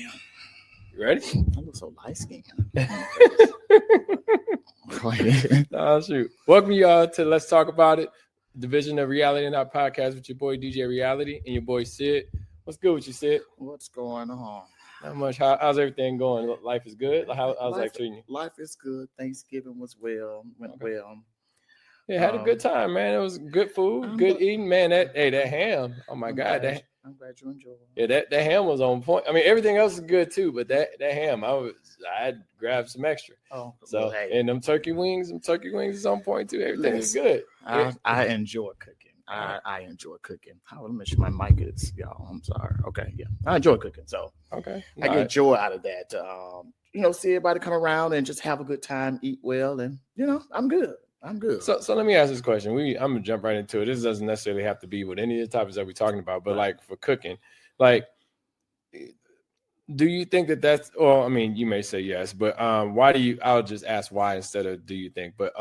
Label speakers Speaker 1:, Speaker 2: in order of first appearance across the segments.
Speaker 1: You ready?
Speaker 2: I look so light skinned.
Speaker 1: Oh, shoot. Welcome y'all to Let's Talk About It, Division of Reality in our podcast with your boy DJ Reality and your boy Sid. What's good with you, Sid?
Speaker 2: What's going on?
Speaker 1: Not much. How's everything going? Life is good? How's life treating you?
Speaker 2: Life is good. Thanksgiving was well. Went well.
Speaker 1: Yeah, had a good time, man. It was good food, good eating, man. That ham. Oh my God,
Speaker 2: I'm glad you enjoyed
Speaker 1: it. Yeah, that ham was on point. I mean, everything else is good too, but that ham, I grabbed some extra.
Speaker 2: Oh,
Speaker 1: so well, hey. And them turkey wings is on point too. Everything is good.
Speaker 2: I enjoy cooking. I enjoy cooking. Let me make sure my mic is, y'all. I'm sorry. Okay, yeah, I enjoy cooking, so
Speaker 1: okay,
Speaker 2: I get joy out of that. See everybody come around and just have a good time, eat well, and I'm good. I'm good.
Speaker 1: So let me ask this question. I'm gonna jump right into it. This doesn't necessarily have to be with any of the topics that we're talking about, but like for cooking, like, do you think that's? Well, I mean, you may say yes, but why do you? I'll just ask why instead of do you think. But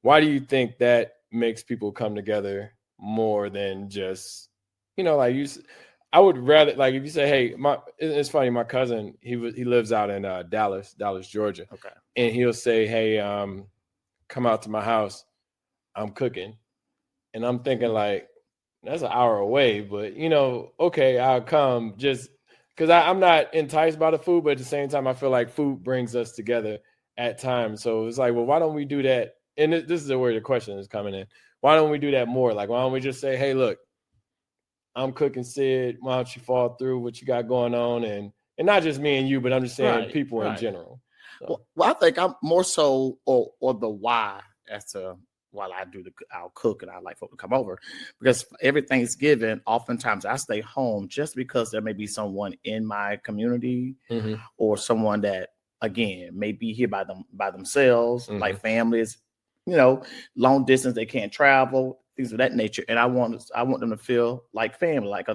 Speaker 1: why do you think that makes people come together more than just like you? I would rather, like, if you say, hey, it's funny. My cousin, he lives out in Dallas, Georgia.
Speaker 2: Okay,
Speaker 1: and he'll say, hey, come out to my house, I'm cooking. And I'm thinking, like, that's an hour away, but okay, I'll come just because I'm not enticed by the food, but at the same time, I feel like food brings us together at times. So it's like, well, why don't we do that? And this is where the question is coming in. Why don't we do that more? Like, why don't we just say, hey, look, I'm cooking, Sid, why don't you fall through what you got going on? And not just me and you, but I'm just saying people in general.
Speaker 2: So. Well, I think I'm more so, or the why as to why I'll cook and I like folk to come over, because every Thanksgiving, oftentimes I stay home just because there may be someone in my community or someone that again may be here by themselves, like families, long distance, they can't travel, things of that nature, and I want them to feel like family, like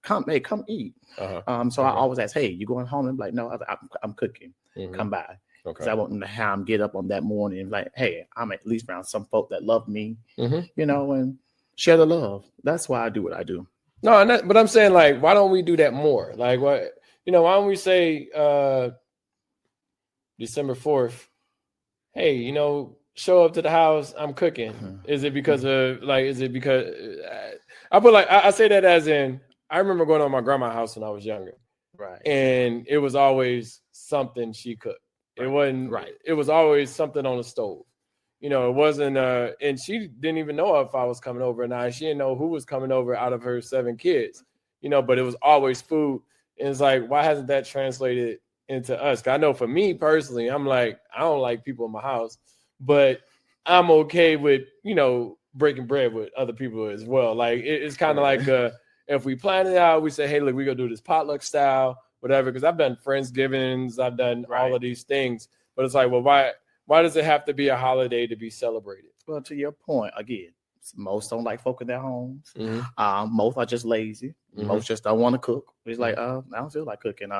Speaker 2: come eat. So I always ask, hey, you going home? I'm like, no, I'm cooking. Come by. Because I want them to have them get up on that morning and like, hey, I'm at least around some folk that love me, and share the love. That's why I do what I do.
Speaker 1: No, but I'm saying, like, why don't we do that more? Like, what, why don't we say December 4th, hey, show up to the house, I'm cooking. Is it because of, like, I put, like, I say that as in, I remember going to my grandma's house when I was younger.
Speaker 2: Right.
Speaker 1: And it was always something she cooked. It wasn't right. It was always something on the stove. It wasn't and she didn't even know if I was coming over or not. She didn't know who was coming over out of her 7 kids, but it was always food. And it's like, why hasn't that translated into us? 'Cause I know for me personally, I'm like, I don't like people in my house, but I'm okay with, breaking bread with other people as well. Like it's kind of like if we plan it out, we say, hey, look, we're gonna do this potluck style, whatever, because I've done Friendsgivings, I've done all of these things, but it's like, well, why does it have to be a holiday to be celebrated?
Speaker 2: Well, to your point, again, most don't like folk in their homes. Most are just lazy. Most just don't want to cook. It's like, I don't feel like cooking.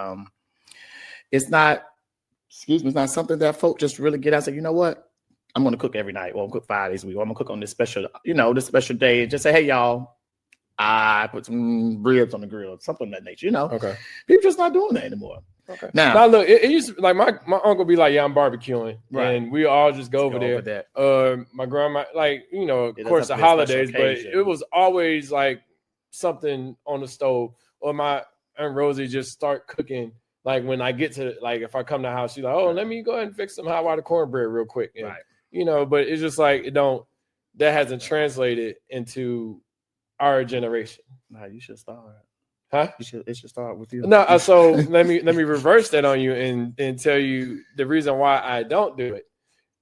Speaker 2: It's not something that folk just really get out and say, you know what, I'm going to cook every night. Well, I'm cook 5 days a week. Or I'm going to cook on this special, this special day. Just say, hey, y'all, I put some ribs on the grill, something of that nature,
Speaker 1: Okay.
Speaker 2: People just not doing that anymore.
Speaker 1: Okay. Now look, it used to, like my uncle be like, yeah, I'm barbecuing.
Speaker 2: Right.
Speaker 1: And we all just go over there. My grandma, like, of course the holidays, but it was always like something on the stove. Or my Aunt Rosie just start cooking. Like when I get to, like, if I come to the house, she's like, oh, let me go ahead and fix some hot water cornbread real quick. And, but it's just like, that hasn't translated into our generation.
Speaker 2: Nah, you should start.
Speaker 1: Huh?
Speaker 2: It should start with you.
Speaker 1: No, so let me reverse that on you and tell you the reason why I don't do it.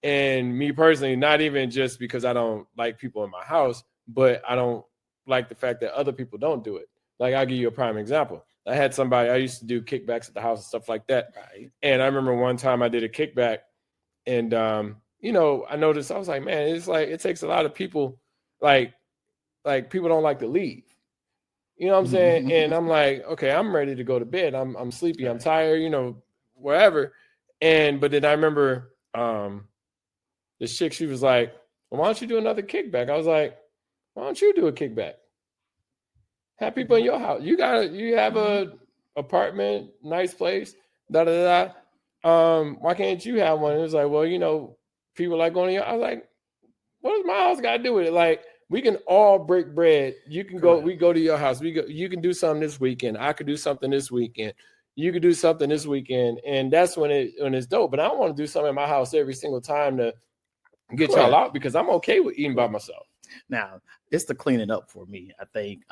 Speaker 1: And me personally, not even just because I don't like people in my house, but I don't like the fact that other people don't do it. Like, I'll give you a prime example. I had somebody, I used to do kickbacks at the house and stuff like that.
Speaker 2: Right.
Speaker 1: And I remember one time I did a kickback and, I noticed, I was like, man, it's like, it takes a lot of people, like people don't like to leave. You know what I'm saying? And I'm like, okay, I'm ready to go to bed. I'm sleepy. I'm tired, wherever. But then I remember this chick, she was like, well, why don't you do another kickback? I was like, why don't you do a kickback? Have people in your house. You have a apartment, nice place, da da da. Why can't you have one? It was like, well, people like going to your. I was like, what does my house got to do with it? Like, we can all break bread. You can go. We go to your house. We go. You can do something this weekend. I could do something this weekend. You could do something this weekend, and that's when it's dope. But I don't want to do something in my house every single time to get y'all out because I'm okay with eating by myself.
Speaker 2: Now, it's the cleaning up for me. I think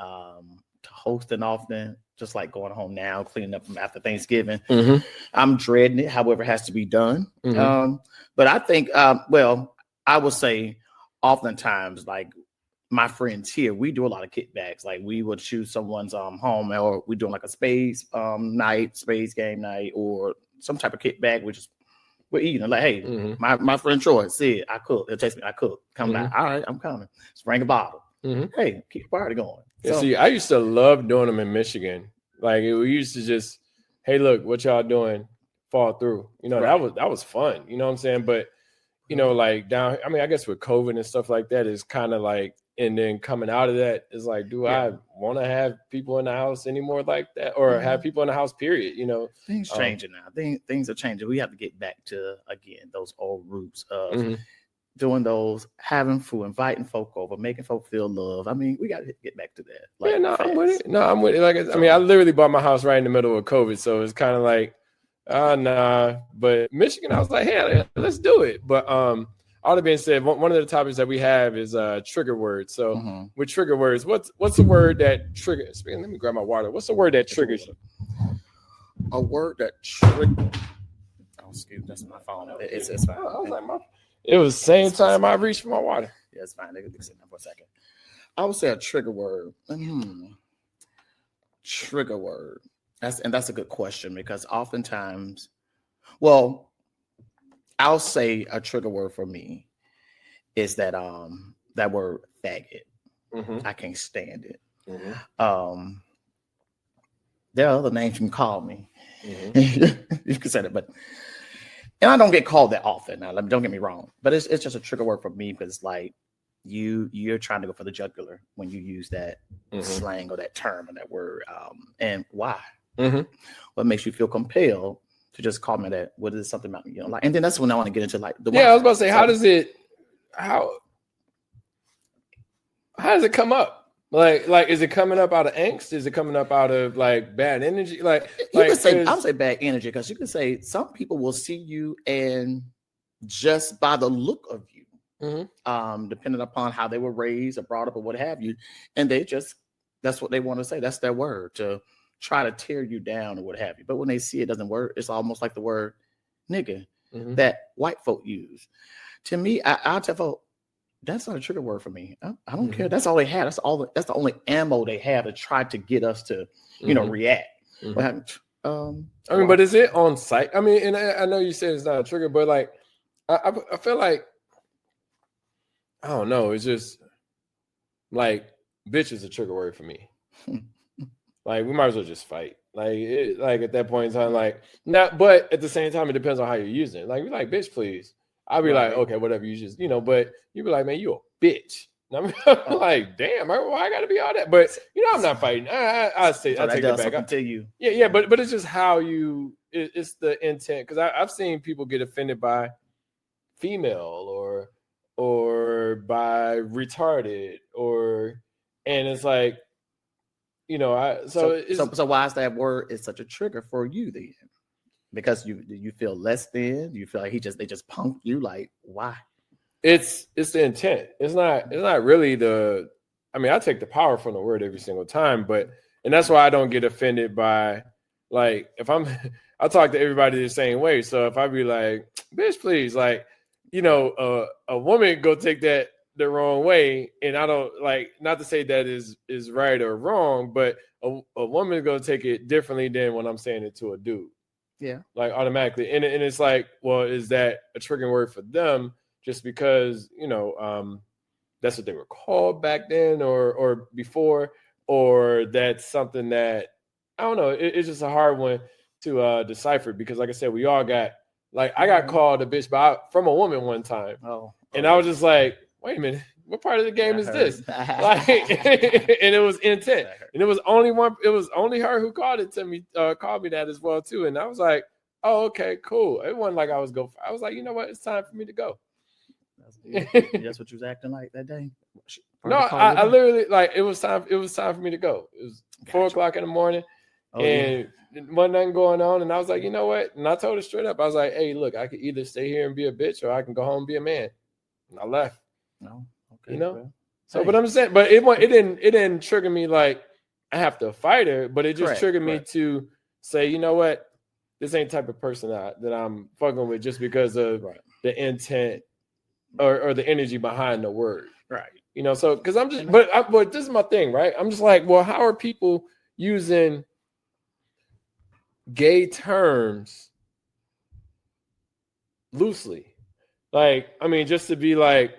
Speaker 2: hosting often, just like going home now, cleaning up from after Thanksgiving. Mm-hmm. I'm dreading it. However, it has to be done. Mm-hmm. But I think, I would say oftentimes, like my friends here, we do a lot of kickbacks. Like we would choose someone's home, or we doing like a spades game night, or some type of kickback, which is we're eating. Like, hey, mm-hmm. my friend Troy said I cook. It takes me, I cook. Come mm-hmm. back. All right, I'm coming. Just bring a bottle. Mm-hmm. Hey, keep the party going.
Speaker 1: Yeah, see, I used to love doing them in Michigan. Like we used to just, hey, look, what y'all doing? Fall through. Right. that was fun. You know what I'm saying? But like down. I mean, I guess with COVID and stuff like that, is kind of like. And then coming out of that is like, do I want to have people in the house anymore like that, or mm-hmm. have people in the house? Period.
Speaker 2: Things changing now. Things are changing. We have to get back to again those old roots of mm-hmm. doing those, having food, inviting folk over, making folk feel love. I mean, we got to get back to that. Like,
Speaker 1: I'm with it. I'm with it. Like, I mean, I literally bought my house right in the middle of COVID, so it's kind of like, nah. But Michigan, I was like, hey, let's do it. But all that being said, one of the topics that we have is trigger words. So mm-hmm. with trigger words, what's the word that triggers? Let me grab my water. What's the word that triggers you?
Speaker 2: A word that triggers. Oh, excuse me, that's my phone. It's fine.
Speaker 1: I was like, it was the same time I reached for my water.
Speaker 2: Yeah, it's fine. They can sit down for a second. I would say a trigger word. Trigger word. That's a good question because oftentimes, I'll say a trigger word for me is that word faggot. Mm-hmm. I can't stand it. Mm-hmm. There are other names you can call me. Mm-hmm. You can say that, and I don't get called that often. Now, don't get me wrong, but it's just a trigger word for me because like you're trying to go for the jugular when you use that mm-hmm. slang or that term or that word. And why? Mm-hmm. What makes you feel compelled to just call me that? What is something about me? Like, and then that's when I want to get into like the.
Speaker 1: Yeah, I was about to say, how does it come up? Like, is it coming up out of angst? Is it coming up out of like bad energy? Like
Speaker 2: you could say, I would say bad energy because you could say some people will see you and just by the look of you, mm-hmm. Depending upon how they were raised or brought up or what have you, and that's what they want to say. That's their word to try to tear you down or what have you. But when they see it doesn't work, it's almost like the word nigga mm-hmm. that white folk use. To me, I'll tell folk, that's not a trigger word for me. I don't mm-hmm. care. That's all they have. That's the only ammo they have to try to get us to, mm-hmm. React. Mm-hmm.
Speaker 1: But is it on site? I mean, and I know you said it's not a trigger, but like, I feel like, I don't know. It's just like, bitch is a trigger word for me. Like, we might as well just fight. Like at that point in time, like, not, but at the same time, it depends on how you're using it. Like, we like, bitch, please. I'll be like, okay, whatever you just, but you be like, man, you a bitch. And I'm like, damn, why I gotta be all that? But I'm not fighting. I take it back. I'll tell you. Yeah, but it's just how it's the intent. Because I've seen people get offended by female or by retarded and it's like,
Speaker 2: so why is that word is such a trigger for you then? Because you feel less than, you feel like they just punked you. Like, why?
Speaker 1: It's the intent. It's not really I take the power from the word every single time, and that's why I don't get offended by, like, if I talk to everybody the same way. So if I be like, bitch, please, like, a woman go take that the wrong way, and I don't like, not to say that is right or wrong, but a woman is gonna take it differently than when I'm saying it to a dude.
Speaker 2: Yeah,
Speaker 1: like automatically, and it's like, well, is that a triggering word for them just because that's what they were called back then or before, or that's something that I don't know. It's just a hard one to decipher because, like I said, we all got, like, I got called a bitch from a woman one time, and I was just like, wait a minute, what part of the game is this? Like, and it was intent. And it was only her who called it to me, called me that as well too. And I was like, oh, okay, cool. It wasn't like I was I was like, you know what? It's time for me to go.
Speaker 2: That's what you was acting like that day?
Speaker 1: No, I literally like it was time for me to go. It was 4 o'clock in the morning. And wasn't nothing going on. And I was like, you know what? And I told her straight up, I was like, hey, look, I could either stay here and be a bitch or I can go home and be a man. And I left.
Speaker 2: No. Okay.
Speaker 1: You know? Well, so, but I'm saying, but it didn't trigger me like I have to fight her, but it just triggered me to say, you know what? This ain't the type of person that I'm fucking with just because of the intent or the energy behind the word.
Speaker 2: Right.
Speaker 1: You know, so because I'm just, but this is my thing, right? I'm just like, well, how are people using gay terms loosely? Like, I mean, just to be like,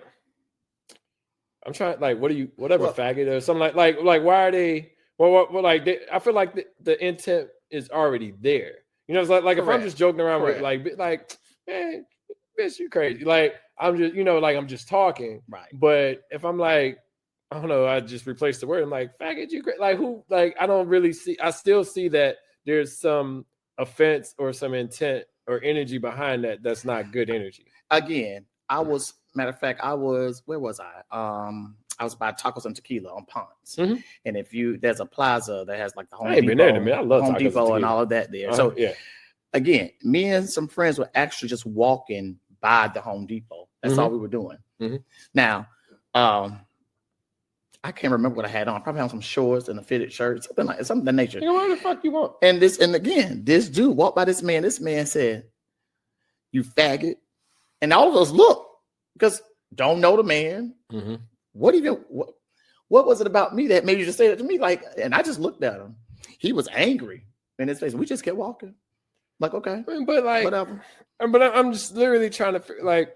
Speaker 1: I'm trying, like, faggot or something like, why are they, I feel like the intent is already there. You know, it's like if I'm just joking around with like, man, bitch, you crazy. Like, I'm just, you know, like I'm just talking.
Speaker 2: Right.
Speaker 1: But if I'm like, I don't know, I just replaced the word. I'm like, faggot, you crazy. Like, who, like, I don't really see, I still see that there's some offense or some intent or energy behind that that's not good energy.
Speaker 2: Again, matter of fact, where was I? I was by Tacos and Tequila on Ponce.
Speaker 1: Mm-hmm.
Speaker 2: And there's a plaza that has like the Home
Speaker 1: Depot, I love
Speaker 2: Home Depot and all of that there. So again, me and some friends were actually just walking by the Home Depot. That's all we were doing.
Speaker 1: Mm-hmm.
Speaker 2: Now, I can't remember what I had on. Probably on some shorts and a fitted shirt, something of that nature.
Speaker 1: You know, what the fuck you want?
Speaker 2: And again, this dude walked by this man. This man said, "You faggot," and all of us look because don't know the man.
Speaker 1: Mm-hmm.
Speaker 2: What was it about me that made you just say that to me? Like, and I just looked at him. He was angry in his face. We just kept walking. Like, okay,
Speaker 1: but like,
Speaker 2: whatever.
Speaker 1: But I'm just literally trying to figure, like,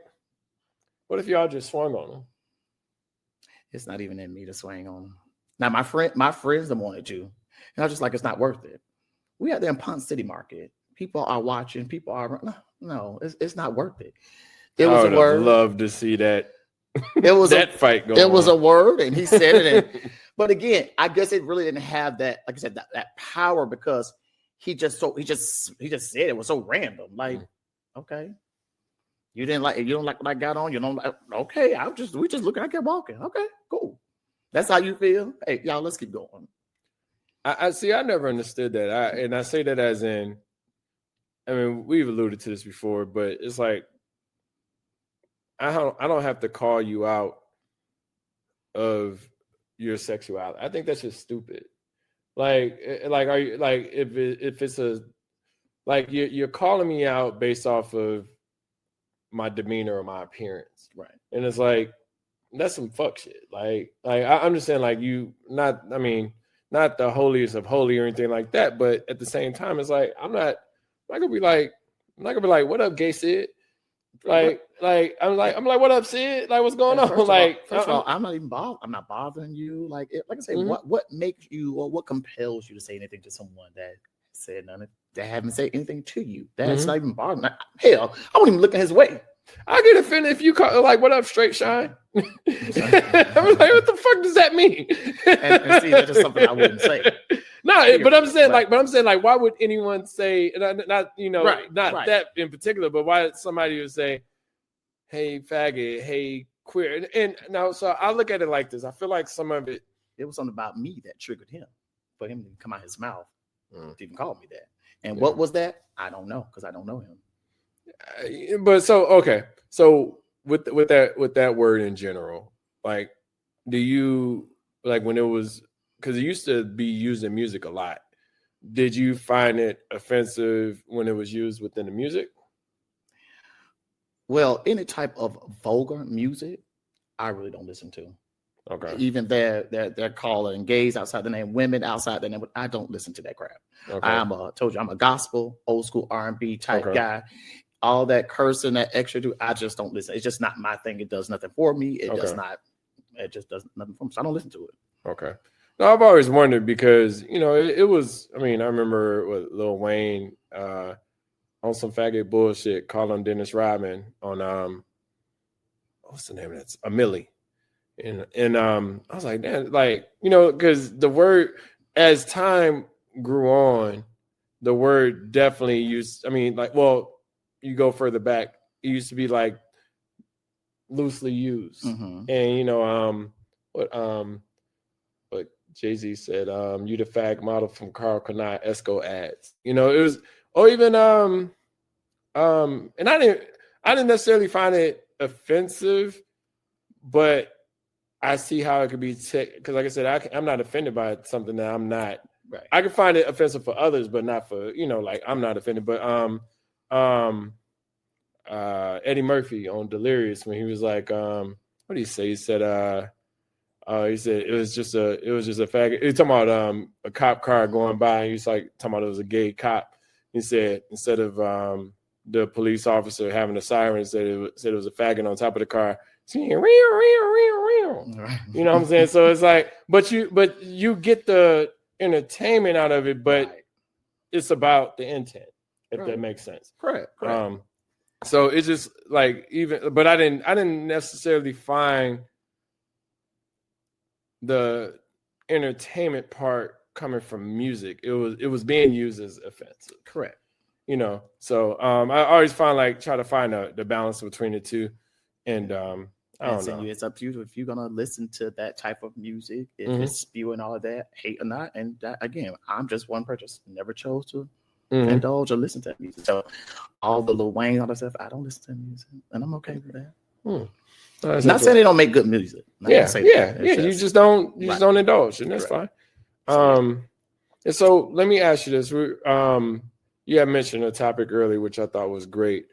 Speaker 1: what if y'all just swung on him?
Speaker 2: It's not even in me to swing on him. Now, my friends that wanted to, and I was just like, it's not worth it. We out there in Ponce City Market. People are watching. People are no, it's not worth it. It was a word.
Speaker 1: Love to see that.
Speaker 2: It was
Speaker 1: that fight going.
Speaker 2: It was a word, and he said it. But again, I guess it really didn't have that, like I said, that power because he just said it was so random. Like, okay, you don't like what I got on. You don't like. Okay, we just looking. I kept walking. Okay, cool. That's how you feel. Hey, y'all, let's keep going.
Speaker 1: I see. I never understood that. And I say that as in, I mean, we've alluded to this before, but it's like, I don't have to call you out of your sexuality. I think that's just stupid. Like are you like if it's a like you're calling me out based off of my demeanor or my appearance,
Speaker 2: right?
Speaker 1: And it's like that's some fuck shit. Like I'm just saying, like, you not the holiest of holy or anything like that, but at the same time, it's like I'm not gonna be like what up, gay Sid? Like I'm like what up, Sid? Like, what's going on?
Speaker 2: First of all, I'm not even bothered. I'm not bothering you. Like I say, what makes you or what compels you to say anything to someone that said nothing, that haven't said anything to you? That's not even bothering. Hell, I won't even look at his way.
Speaker 1: I get offended if you call like what up, straight shine. I'm like, what the fuck does that mean?
Speaker 2: and see, that's just something I wouldn't say.
Speaker 1: No, but I'm saying like, why would anyone say not that in particular, but why somebody would say, hey, faggot, hey, queer, and now so I look at it like this. I feel like some of it
Speaker 2: was something about me that triggered him, for him to come out his mouth to even call me that. And what was that? I don't know because I don't know him.
Speaker 1: But so okay, so with that word in general, like, do you like when it was? Because it used to be used in music a lot. Did you find it offensive when it was used within the music?
Speaker 2: Well, any type of vulgar music, I really don't listen to.
Speaker 1: Okay.
Speaker 2: Even they're calling gays outside the name, women outside the name. I don't listen to that crap. Okay. I'm a gospel, old school R&B type guy. All that cursing, that extra do, I just don't listen. It's just not my thing. It does nothing for me. It just does nothing for me. So I don't listen to it.
Speaker 1: Okay. No, I've always wondered because, you know, it was, I mean, I remember with Lil Wayne on some faggot bullshit calling Dennis Rodman on, what's the name of that? A Millie. And I was like, man, like, because the word, as time grew on, the word definitely used, I mean, like, well, you go further back, it used to be like loosely used. And what Jay-Z said, you the fag model from Carl Kanai Esco ads. It was, or even and I didn't necessarily find it offensive, but I see how it could be because, like I said, I'm not offended by something that I'm not. Right. I can find it offensive for others, but not for like I'm not offended. But Eddie Murphy on Delirious, when he was like, what did he say? He said it was just a faggot. He was talking about a cop car going by, and he's like talking about it was a gay cop. He said instead of the police officer having a siren, said it was a faggot on top of the car. You know what I'm saying? So it's like, but you get the entertainment out of it, but it's about the intent, if that makes sense.
Speaker 2: Correct.
Speaker 1: So it's just like but I didn't necessarily find the entertainment part coming from music. It was being used as offensive.
Speaker 2: Correct.
Speaker 1: So I always try to find the balance between the two, and I don't know.
Speaker 2: It's up to you if you're gonna listen to that type of music, if it's spewing all of that, hate or not. And that, again, I'm just one person, never chose to indulge or listen to that music. So all the Lil Wayne, all that stuff, I don't listen to music, and I'm okay with that. Not saying they don't make good music.
Speaker 1: You just don't indulge, and that's fine. And so let me ask you this: you had mentioned a topic earlier, which I thought was great.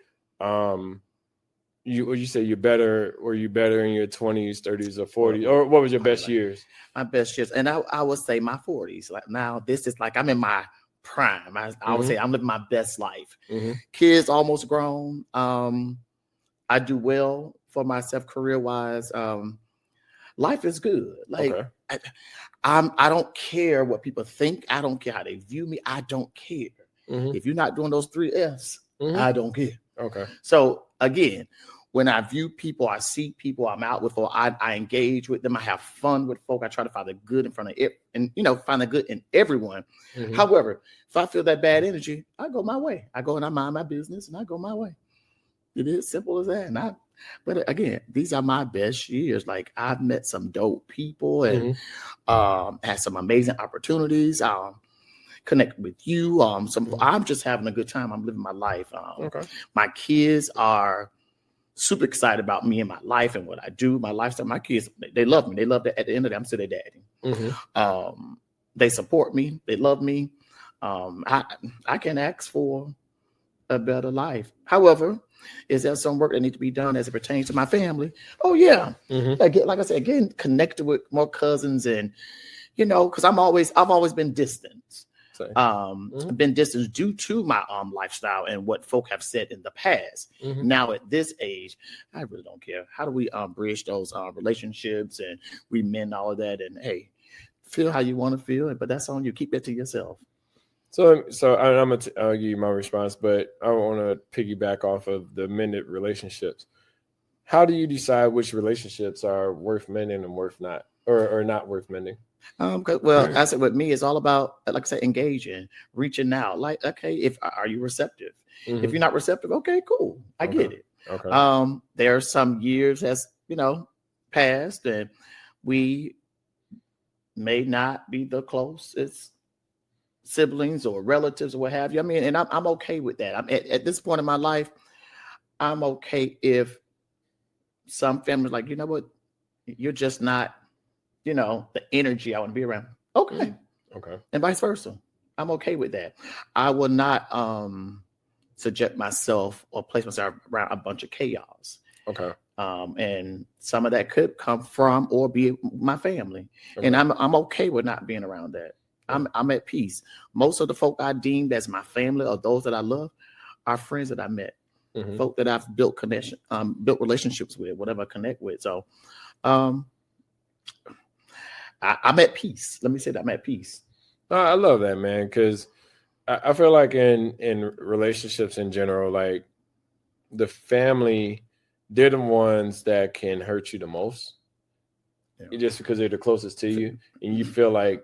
Speaker 1: You say you're better in your 20s, 30s, or 40s, or what was your best years?
Speaker 2: My best years, and I would say my 40s. Like now, this is like I'm in my prime. I would say I'm living my best life. Kids almost grown. I do well for myself career wise. Life is good. Like I don't care what people think. I don't care how they view me. I don't care. If you're not doing those 3 F's, I don't care.
Speaker 1: Okay.
Speaker 2: So again, when I view people, I see people I'm out with, or I engage with them. I have fun with folk. I try to find the good in front of it, and find the good in everyone. However, if I feel that bad energy, I go my way. I go and I mind my business, and I go my way. It is simple as that. But again, these are my best years. Like I've met some dope people and had some amazing opportunities. Connect with you. I'm just having a good time. I'm living my life. My kids are super excited about me and my life and what I do, my lifestyle. My kids, they love me. They love that. At the end of the day, I'm still their daddy. They support me. They love me. I can ask for a better life. However, is there some work that needs to be done as it pertains to my family? Oh yeah. Like I said, again, connected with more cousins, and because I've always been distant. Been distanced due to my lifestyle and what folk have said in the past. Now at this age, I really don't care. How do we bridge those relationships and we mend all of that? And hey, feel how you want to feel, but that's on you. Keep that to yourself.
Speaker 1: So I'm gonna give you my response, but I want to piggyback off of the mended relationships. How do you decide which relationships are worth mending and worth not, or not worth mending?
Speaker 2: I said with me, it's all about, like I said, engaging, reaching out. Like, okay, are you receptive? If you're not receptive, okay, cool, I get it. Okay. There are some years that's passed, and we may not be the closest siblings or relatives or what have you. I mean, and I'm okay with that. I'm at this point in my life, I'm okay if some families like, what, you're just not, the energy I want to be around. Okay.
Speaker 1: Okay.
Speaker 2: And vice versa. I'm okay with that. I will not subject myself or place myself around a bunch of chaos.
Speaker 1: Okay.
Speaker 2: And some of that could come from or be my family. Okay. And I'm okay with not being around that. I'm at peace. Most of the folk I deemed as my family or those that I love are friends that I met. Folk that I've built relationships with, whatever I connect with. So I'm at peace. Let me say that I'm at peace.
Speaker 1: I love that, man, because I feel like in relationships in general, like the family, they're the ones that can hurt you the most. just because they're the closest to you, and you feel like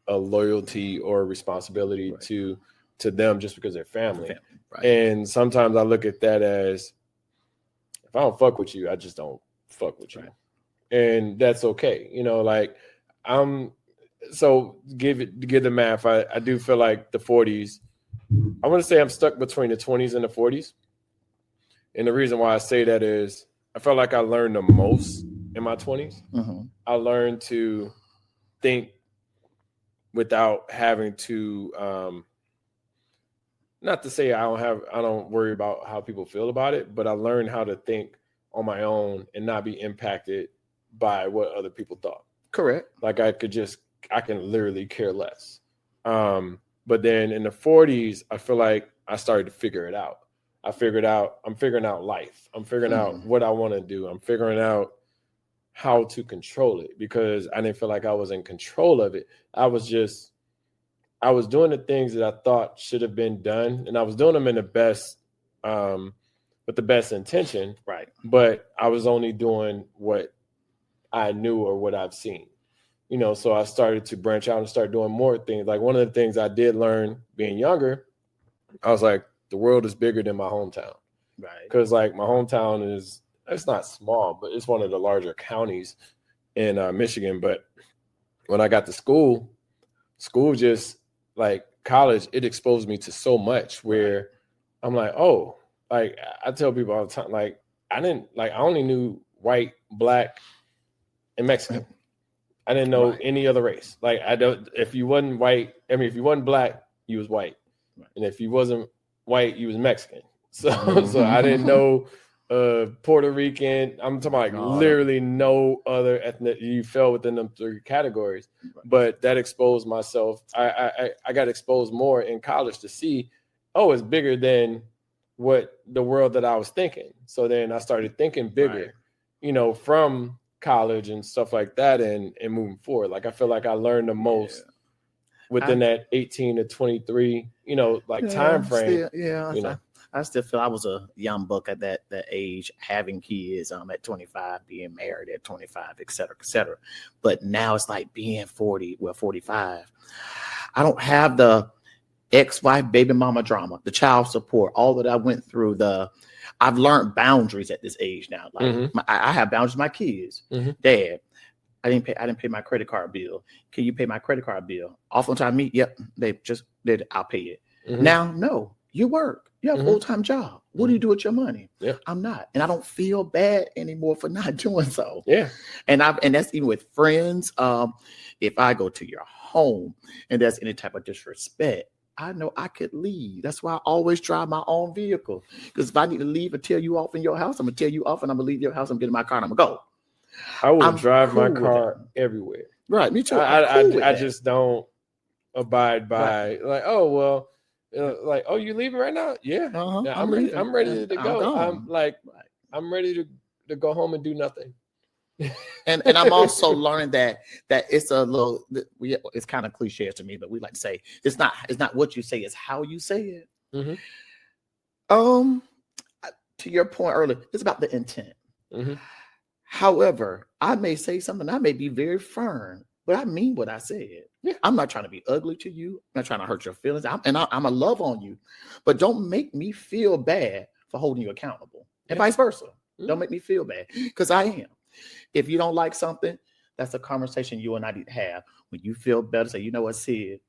Speaker 1: a loyalty or a responsibility to them just because they're family. Right. And sometimes I look at that as, if I don't fuck with you, I just don't fuck with you. Right. And that's okay. You know, like so give the math. I do feel like the 40s, I want to say I'm stuck between the 20s and the 40s. And the reason why I say that is I felt like I learned the most in my 20s. Mm-hmm. I learned to think without having to, not to say I don't worry about how people feel about it, but I learned how to think on my own and not be impacted by what other people thought.
Speaker 2: Correct.
Speaker 1: Like I can literally care less. But then in the 40s, I feel like I started to figure it out. I'm figuring out life. I'm figuring out what I want to do. I'm figuring out how to control it, because I didn't feel like I was in control of it. I was doing the things that I thought should have been done, and I was doing them in the best, with the best intention.
Speaker 2: Right.
Speaker 1: But I was only doing what I knew or what I've seen. You know, so I started to branch out and start doing more things. Like one of the things I did learn being younger, I was like, the world is bigger than my hometown.
Speaker 2: Right.
Speaker 1: Because like my hometown it's not small, but it's one of the larger counties in Michigan. But when I got to school just like college, it exposed me to so much where I'm like, oh, like I tell people all the time, like I only knew white, black, and Mexican. I didn't know any other race. Like if you wasn't white, if you wasn't black, you was white. Right. And if you wasn't white, you was Mexican. So I didn't know Puerto Rican. I'm talking about literally no other ethnic. You fell within them three categories. Right. But that exposed myself. I got exposed more in college to see, it's bigger than what the world that I was thinking. So then I started thinking bigger, from college and stuff like that, and moving forward. Like I feel like I learned the most within that 18 to 23, time frame.
Speaker 2: I still feel I was a young buck at that age, having kids at 25, being married at 25, et cetera. But now it's like being 45. I don't have the ex-wife, baby mama drama, the child support, all that I went through. I've learned boundaries at this age now. Like I have boundaries with my kids. Mm-hmm. Dad, I didn't pay my credit card bill. Can you pay my credit card bill? Oftentimes me, yep, they just did. I'll pay it. Mm-hmm. Now, no, you work. You have a full-time job. What do you do with your money?
Speaker 1: Yeah.
Speaker 2: I'm not. And I don't feel bad anymore for not doing so.
Speaker 1: Yeah.
Speaker 2: And that's even with friends. If I go to your home and there's any type of disrespect, I know I could leave. That's why I always drive my own vehicle. Because if I need to leave and tell you off in your house, I'm going to tell you off and I'm going to leave your house. I'm getting my car and I'm going to go.
Speaker 1: I will drive my car everywhere.
Speaker 2: Right. Me too.
Speaker 1: I just don't abide by like, oh, well, you leaving right now? Yeah. Uh-huh. Yeah, I'm ready to go. I'm ready to go home and do nothing.
Speaker 2: and I'm also learning that it's a little, it's kind of cliche to me, but we like to say it's not what you say, it's how you say it. Mm-hmm. To your point earlier, it's about the intent. Mm-hmm. However, I may say something, I may be very firm, but I mean what I said. Yeah. I'm not trying to be ugly to you. I'm not trying to hurt your feelings. I'm a love on you, but don't make me feel bad for holding you accountable, and vice versa. Mm-hmm. Don't make me feel bad, because I am. If you don't like something, that's a conversation you and I need to have. When you feel better, say, you know what, Sid,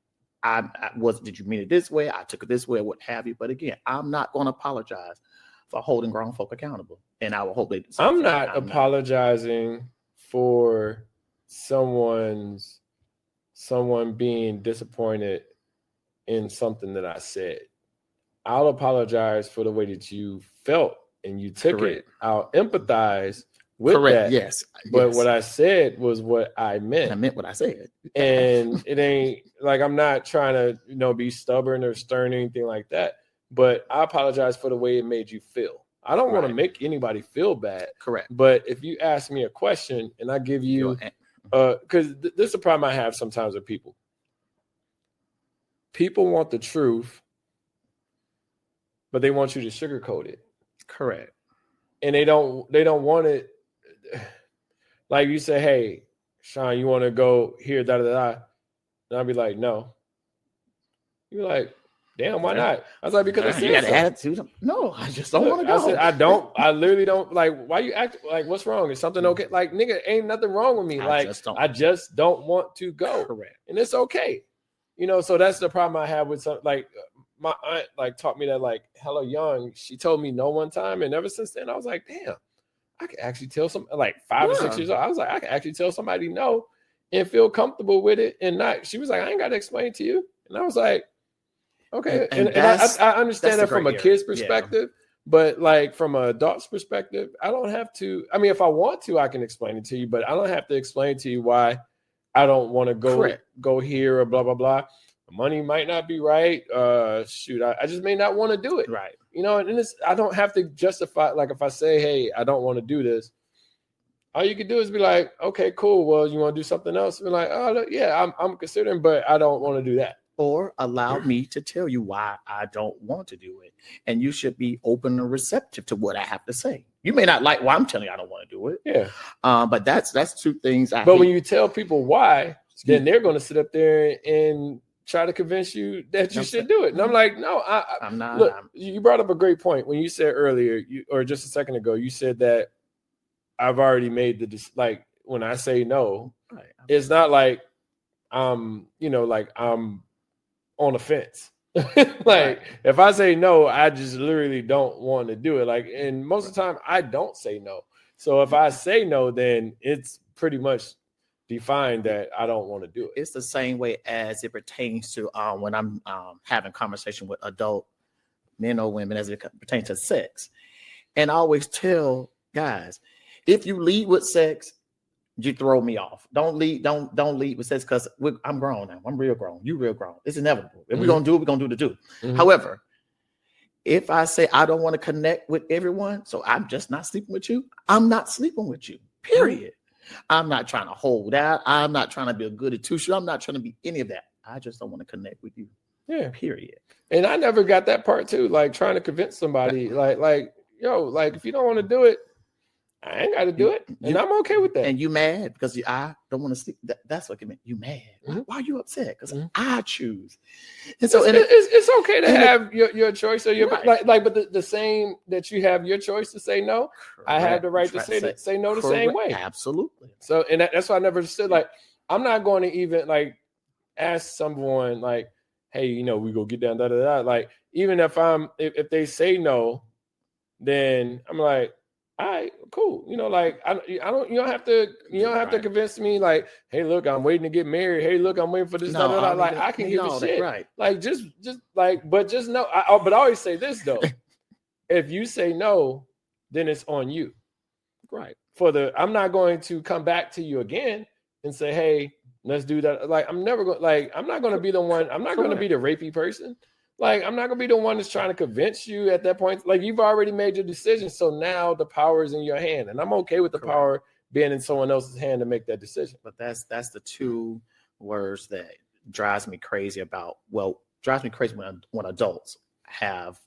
Speaker 2: did you mean it this way? I took it this way, what have you. But again, I'm not going to apologize for holding grown folk accountable. And I will hope they.
Speaker 1: I'm not apologizing for someone being disappointed in something that I said. I'll apologize for the way that you felt and you took it. I'll empathize with that.
Speaker 2: Yes.
Speaker 1: But what I said was what I meant.
Speaker 2: I meant what I said.
Speaker 1: And it ain't like I'm not trying to, be stubborn or stern or anything like that. But I apologize for the way it made you feel. I don't want to make anybody feel bad.
Speaker 2: Correct.
Speaker 1: But if you ask me a question and I give you, because this is a problem I have sometimes with people. People want the truth, but they want you to sugarcoat it.
Speaker 2: Correct.
Speaker 1: And they don't want it. Like you say, hey, Sean, you want to go here, da da da? And I'll be like, no. You're like, damn, why not? I was like, because I said
Speaker 2: you got
Speaker 1: so.
Speaker 2: attitude. No, I just don't want to go.
Speaker 1: I said, I literally don't. Like, why you act like, what's wrong? Is something okay? Like, nigga, ain't nothing wrong with me. I just don't want to go.
Speaker 2: Correct.
Speaker 1: And it's okay. You know, so that's the problem I have with some, like, my aunt, like, taught me that, like, hella young. She told me no one time. And ever since then, I was like, damn, I can actually tell some, like 5 or 6 years old. I was like, I can actually tell somebody no and feel comfortable with it. And not, she was like, I ain't got to explain to you. And I was like, okay. And I understand that from a kid's perspective, but like from an adult's perspective, I don't have to. I mean, if I want to, I can explain it to you, but I don't have to explain to you why I don't want to go here or blah, blah, blah. The money might not be right. Shoot, I just may not want to do it.
Speaker 2: Right.
Speaker 1: You know, and I don't have to justify, like if I say, hey, I don't want to do this, all you can do is be like, okay, cool. Well, you want to do something else? Be like, oh, yeah, I'm considering, but I don't want to do that.
Speaker 2: Or allow me to tell you why I don't want to do it. And you should be open and receptive to what I have to say. You may not like why I'm telling you I don't want to do it.
Speaker 1: Yeah.
Speaker 2: But that's two things I
Speaker 1: But hate. When you tell people why, then they're going to sit up there and try to convince you that you should do it. And I'm like, no, I'm not. Look, you brought up a great point when you said earlier, or just a second ago, you said that I've already made like when I say no, right. It's not like like I'm on the fence. Like if I say no, I just literally don't want to do it. Like, and most of the time I don't say no. So if I say no, then it's pretty much defined that I don't want to do it.
Speaker 2: It's the same way as it pertains to when I'm having conversation with adult men or women as it pertains to sex. And I always tell guys, if you lead with sex, you throw me off. Don't lead with sex because I'm grown now. I'm real grown. You real grown. It's inevitable. If we're gonna do it, we're gonna do the do. Mm-hmm. However, if I say I don't want to connect with everyone, so I'm just not sleeping with you, I'm not sleeping with you. Period. Mm-hmm. I'm not trying to hold out. I'm not trying to be a goody two-shoe. I'm not trying to be any of that. I just don't want to connect with you.
Speaker 1: Yeah.
Speaker 2: Period.
Speaker 1: And I never got that part too. Like trying to convince somebody, like if you don't want to do it, I ain't got to do it, and I'm okay with that.
Speaker 2: And you mad because I don't want to sleep. That's what it meant. You mad? Mm-hmm. Why are you upset? Because I choose. And so
Speaker 1: it's okay to have your choice or your right. but the same that you have your choice to say no. Correct. I have the right to say no the same way.
Speaker 2: Absolutely.
Speaker 1: So and that's why I never said like I'm not going to even like ask someone like, hey, we go get down da da da. Like even if they say no, then I'm like, all right, cool. Like I don't. You don't have to convince me. Like, hey, look, I'm waiting to get married. Hey, look, I'm waiting for this. Like, I can give a shit. Right. Like, just like, but just know. But I always say this though: if you say no, then it's on you.
Speaker 2: Right.
Speaker 1: I'm not going to come back to you again and say, hey, let's do that. Like, I'm not going to be the one. I'm not going to be the rapey person. Like, I'm not going to be the one that's trying to convince you at that point. Like, you've already made your decision. So now the power is in your hand. And I'm okay with the power being in someone else's hand to make that decision.
Speaker 2: But that's the two words that drives me crazy when adults have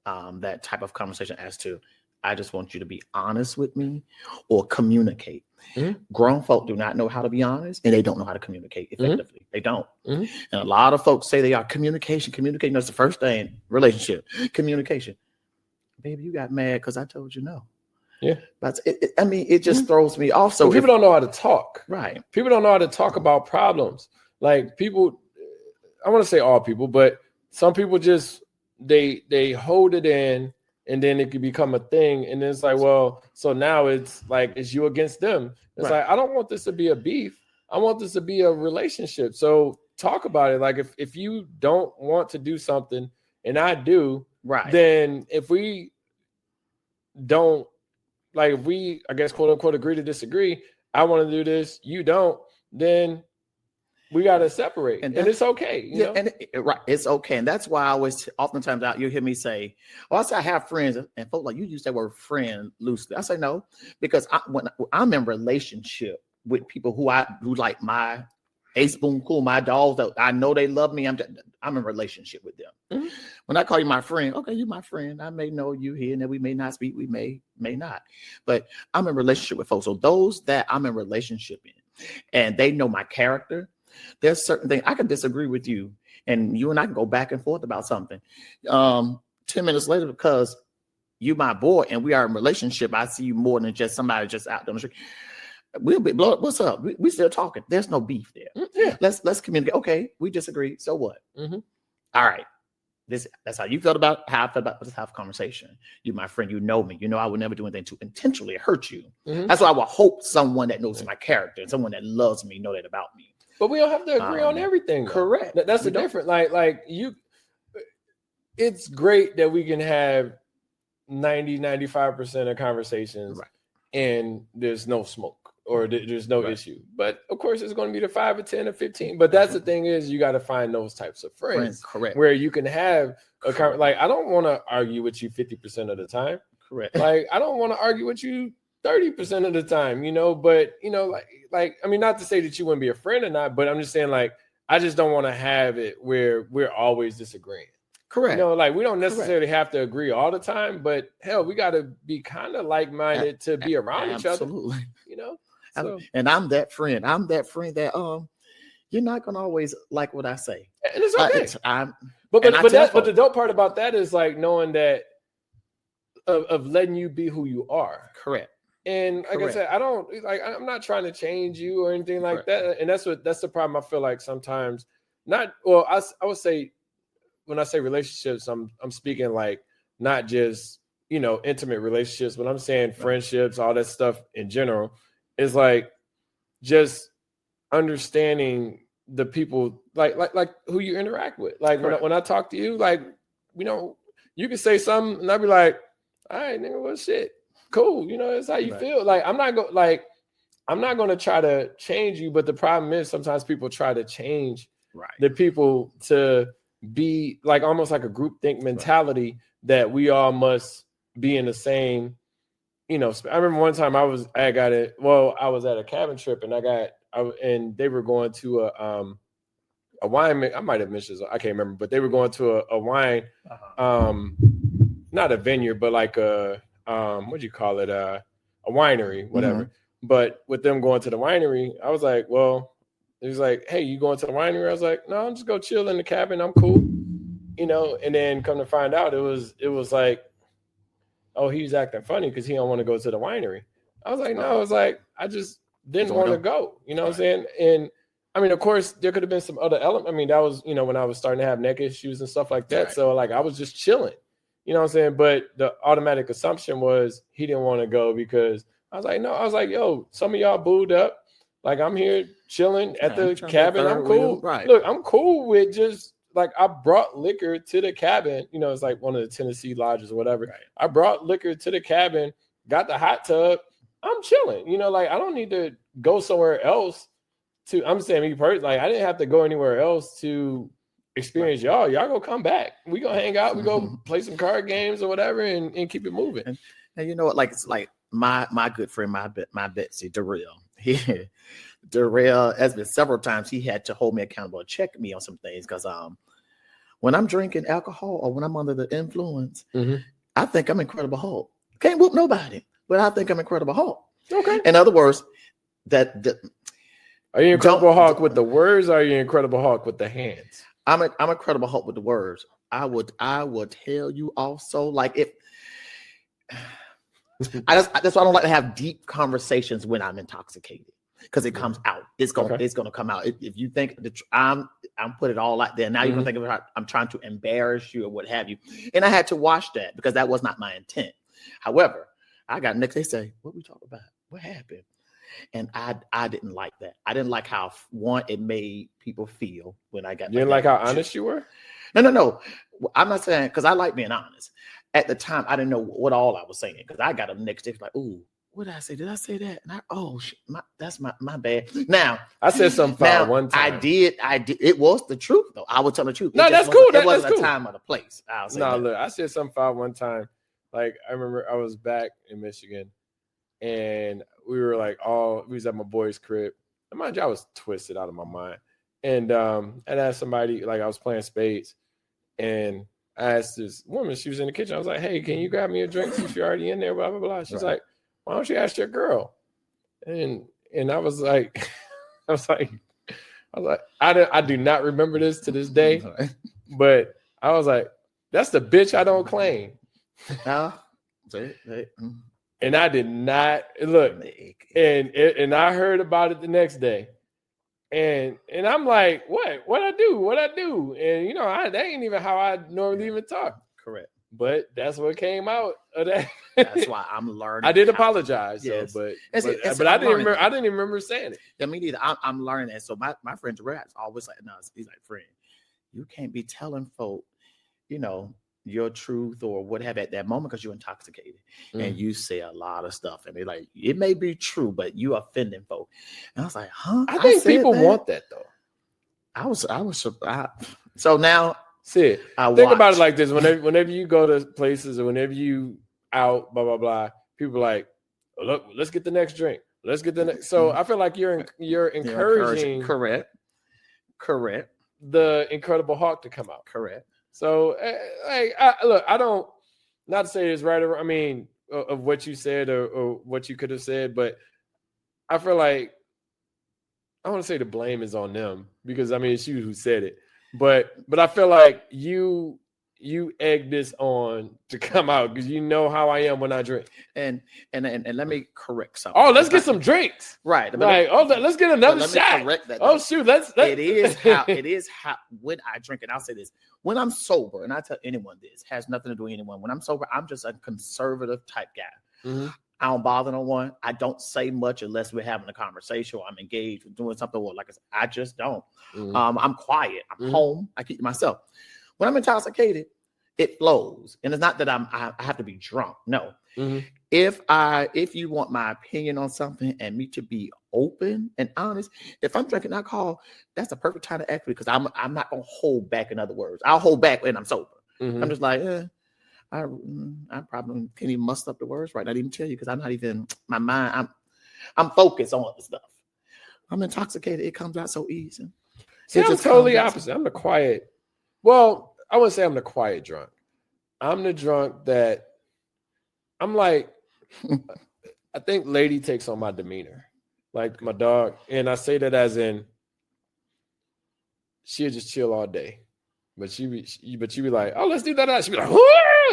Speaker 2: that type of conversation as to, I just want you to be honest with me or communicate. Mm-hmm. Grown folk do not know how to be honest and they don't know how to communicate effectively. Mm-hmm. They don't. Mm-hmm. And a lot of folks say they are communication. That's the first thing. Relationship, communication. Baby, you got mad because I told you no.
Speaker 1: Yeah.
Speaker 2: But it just throws me off. So
Speaker 1: people don't know how to talk.
Speaker 2: Right.
Speaker 1: People don't know how to talk about problems. Like people, I want to say all people, but some people just, they hold it in. And then it could become a thing. And then it's like, well, so now it's like, it's you against them. It's like, I don't want this to be a beef. I want this to be a relationship. So talk about it. Like if you don't want to do something and I do, then if we don't, like if we, I guess, quote unquote, agree to disagree, I want to do this, you don't, then we got to separate, and it's okay. You know?
Speaker 2: And it's okay. And that's why I always, oftentimes you'll hear me say, I say I have friends, and folks like you use that word friend loosely. I say no, because when I'm in relationship with people who like my ace boom cool, my dogs that I know they love me, I'm in relationship with them. Mm-hmm. When I call you my friend, okay, you're my friend. I may know you here and that we may not speak, we may not, but I'm in relationship with folks. So those that I'm in relationship in, and they know my character, there's certain things I can disagree with you, and you and I can go back and forth about something. 10 minutes later, because you my boy and we are in a relationship, I see you more than just somebody just out on the street. We'll be blow up. What's up? We still talking. There's no beef there.
Speaker 1: Yeah.
Speaker 2: Let's communicate. Okay, we disagree. So what?
Speaker 1: Mm-hmm.
Speaker 2: All right. That's how you felt about how I felt about this half conversation. You, my friend, you know me. You know I would never do anything to intentionally hurt you. Mm-hmm. That's why I would hope someone that knows my character and someone that loves me know that about me.
Speaker 1: But we don't have to agree on everything. Though.
Speaker 2: Correct.
Speaker 1: That's the difference. Like you, it's great that we can have 95% of conversations, right, and there's no smoke. Or there's no issue, but of course it's going to be the 5 or 10 or 15. But that's the thing is you got to find those types of friends,
Speaker 2: correct,
Speaker 1: where you can have a like I don't want to argue with you 50% of the time,
Speaker 2: correct.
Speaker 1: Like I don't want to argue with you 30% of the time, But like I mean, not to say that you wouldn't be a friend or not, but I'm just saying like I just don't want to have it where we're always disagreeing.
Speaker 2: Correct.
Speaker 1: Like we don't necessarily have to agree all the time, but hell, we got to be kind of like-minded to be around each other.
Speaker 2: Absolutely.
Speaker 1: So,
Speaker 2: and I'm that friend. I'm that friend that you're not gonna always like what I say.
Speaker 1: And it's okay.
Speaker 2: But
Speaker 1: the dope part about that is like knowing that of letting you be who you are.
Speaker 2: Correct.
Speaker 1: And like I said, I'm not trying to change you or anything like that. And that's the problem. I feel like sometimes I would say when I say relationships, I'm speaking like not just intimate relationships, but I'm saying friendships, all that stuff in general. Is like just understanding the people like who you interact with. Like when I talk to you, like you can say something and I'll be like, all right, nigga, well shit. Cool. It's how you feel. Like I'm not gonna try to change you, but the problem is sometimes people try to change the people to be like almost like a groupthink mentality that we all must be in the same. I remember one time I was at a cabin trip and they were going to a wine. I might have mentioned this, I can't remember, but they were going to a wine, not a vineyard, but like a what do you call it? A winery, whatever. Mm-hmm. But with them going to the winery, I was like, well, he was like, hey, you going to the winery? I was like, no, I'm just go chill in the cabin. I'm cool. And then come to find out it was like, oh, he's acting funny because he don't want to go to the winery. I was like, no, I was like, I just didn't want to go. You know what I'm saying? And I mean, of course, there could have been some other element. I mean, that was, when I was starting to have neck issues and stuff like that. Right. So like, I was just chilling, you know what I'm saying? But the automatic assumption was he didn't want to go because I was like, no, I was like, yo, some of y'all booed up. Like I'm here chilling at the cabin. I'm cool. Right. Look, I'm cool with just, like I brought liquor to the cabin, it's like one of the Tennessee lodges or whatever. Right. I brought liquor to the cabin, got the hot tub. I'm chilling, like I don't need to go somewhere else I'm saying me personally, like I didn't have to go anywhere else to experience y'all. Y'all go come back. We go hang out. We go play some card games or whatever and keep it moving.
Speaker 2: And you know what? Like it's like my good friend, my Betsy, Darrell. Darrell has been several times he had to hold me accountable, check me on some things because when I'm drinking alcohol or when I'm under the influence, I think I'm Incredible Hulk. Can't whoop nobody, but I think I'm Incredible Hulk. Okay. In other words,
Speaker 1: are you Incredible Hulk with the words or are you Incredible Hulk with the hands?
Speaker 2: I'm Incredible Hulk with the words. I would tell you also like if that's why I don't like to have deep conversations when I'm intoxicated. Because it comes out. It's gonna come out. If you think I'm put it all out there, now you're gonna think about I'm trying to embarrass you or what have you. And I had to watch that because that was not my intent. However, I got next day say, what we talk about? What happened? And I didn't like that. I didn't like how it made people feel when I got.
Speaker 1: You didn't like how honest you were?
Speaker 2: No. I'm not saying because I like being honest. At the time, I didn't know what all I was saying because I got up next day like, ooh. What did I say? Did I say that? And that's my bad. Now
Speaker 1: I said something foul one time.
Speaker 2: I did. It was the truth though. I would tell the truth.
Speaker 1: No, that's cool.
Speaker 2: It wasn't a time or the place.
Speaker 1: Look, I said something foul one time. Like I remember I was back in Michigan, and we were like we was at my boy's crib. And mind you, I was twisted out of my mind. And I asked somebody, like I was playing spades, and I asked this woman. She was in the kitchen. I was like, "Hey, can you grab me a drink since you're already in there?" Blah blah blah. She's like, why don't you ask your girl? And I was like, was like, I do not remember this to this day, but I was like, that's the bitch I don't claim. And I did not look, and I heard about it the next day, and I'm like, what I do, and that ain't even how I normally even talk.
Speaker 2: Correct.
Speaker 1: But that's what came out of that.
Speaker 2: That's why I'm learning.
Speaker 1: I did apologize,
Speaker 2: yes.
Speaker 1: but I didn't remember. I didn't even remember saying it.
Speaker 2: Yeah, me neither. I'm learning that. So my friend Jarrett is always like, no, he's like, friend, you can't be telling folk, your truth or what have at that moment because you're intoxicated and you say a lot of stuff and they're like, it may be true, but you offending folk. And I was like, huh?
Speaker 1: I think people want that though.
Speaker 2: I was so now
Speaker 1: think about it like this: whenever you go to places or whenever you out, blah blah blah, people are like, oh, look, let's get the next drink. Let's get the next. So I feel like you're encouraging.
Speaker 2: Correct.
Speaker 1: The Incredible Hulk to come out.
Speaker 2: Correct.
Speaker 1: So, I don't, not to say it's right or I mean, of what you said or what you could have said, but I feel like I want to say the blame is on them because I mean it's you who said it, but I feel like you egg this on to come out because you know how I am when I drink. And
Speaker 2: let me correct something.
Speaker 1: Oh, let's get some drinks.
Speaker 2: Right.
Speaker 1: Let's get another shot. Correct that. Oh shoot, let's
Speaker 2: it is how when I drink, and I'll say this. When I'm sober, and I tell anyone this, has nothing to do with anyone. When I'm sober, I'm just a conservative type guy. Mm-hmm. I don't bother no one. I don't say much unless we're having a conversation or I'm engaged with doing something. Or like I said, I just don't. Mm-hmm. I'm quiet. I'm home. I keep to myself. When I'm intoxicated, it flows. And it's not that I have to be drunk. No. Mm-hmm. If you want my opinion on something and me to be open and honest, if I'm drinking alcohol, that's the perfect time to act because I'm not gonna hold back. In other words, I'll hold back when I'm sober. Mm-hmm. I'm just like, I probably can't even muster up the words right. Not even tell you because I'm not even my mind. I'm focused on the stuff. I'm intoxicated. It comes out so easy.
Speaker 1: See, I'm totally opposite. I'm the quiet. Well, I wouldn't say I'm the quiet drunk. I'm the drunk that I'm like, I think Lady takes on my demeanor, like my dog. And I say that as in, she'll just chill all day. But she be like, oh, let's do that. She'd be like, whoo!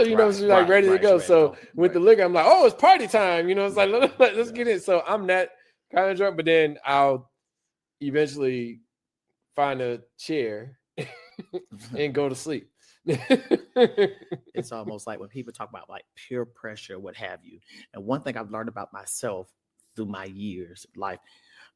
Speaker 1: She's like ready to go. So with the liquor, I'm like, oh, it's party time. It's like, let's get in. So I'm that kind of drunk, but then I'll eventually find a chair and go to sleep.
Speaker 2: It's almost like when people talk about like peer pressure, what have you. And one thing I've learned about myself through my years of life,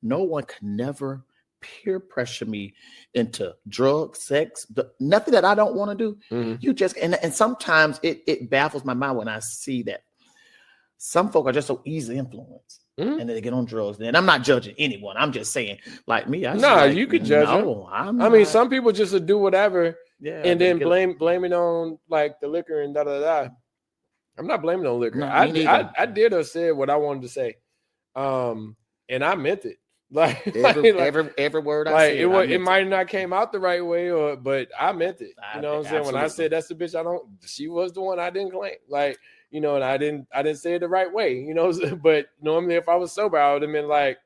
Speaker 2: no one can never peer pressure me into drugs, sex, nothing that I don't want to do. Mm-hmm. You just and sometimes it baffles my mind when I see that some folk are just so easily influenced. Mm-hmm. And then they get on drugs. And I'm not judging anyone. I'm just saying, like me.
Speaker 1: You could judge them. I mean, some people just do whatever, and then blame it on like the liquor and da da da. I'm not blaming on liquor. No, I did or said what I wanted to say, and I meant it. Like
Speaker 2: every word I said.
Speaker 1: It might not came out the right way, but I meant it. You know what I'm saying? When I said that's the bitch she was the one I didn't claim. Like, and I didn't say it the right way, but normally if I was sober, I would have been like,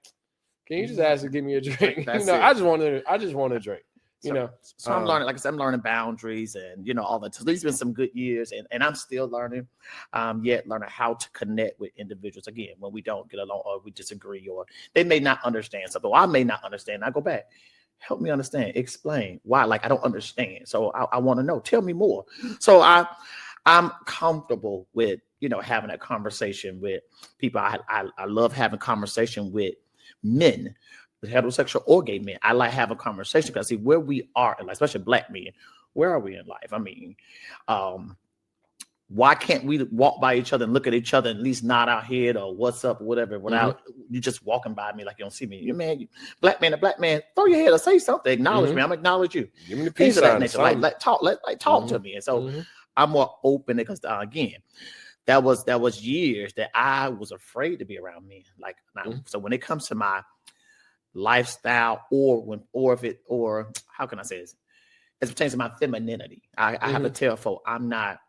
Speaker 1: can you just ask to give me a drink? I just want to drink.
Speaker 2: So I'm learning, like I said, I'm learning boundaries and all that. So these have been some good years, and I'm still learning, yet learning how to connect with individuals again when we don't get along or we disagree or they may not understand something. Or I may not understand. I go back, help me understand, explain why. Like I don't understand, so I want to know. Tell me more. So I'm comfortable with having a conversation with people. I love having conversation with men. Heterosexual or gay men. I like having a conversation because I see where we are, and especially Black men, where are we in life? I mean, why can't we walk by each other and look at each other and at least nod our head or what's up or whatever without you just walking by me like you don't see me? You black man, throw your head or say something, acknowledge me. I'm acknowledge you.
Speaker 1: Give me the peace sign.
Speaker 2: Like talk to me. And so I'm more open because again, that was years that I was afraid to be around men. Like so when it comes to my lifestyle or how can I say this? As it pertains to my femininity, I have to tell folk I'm not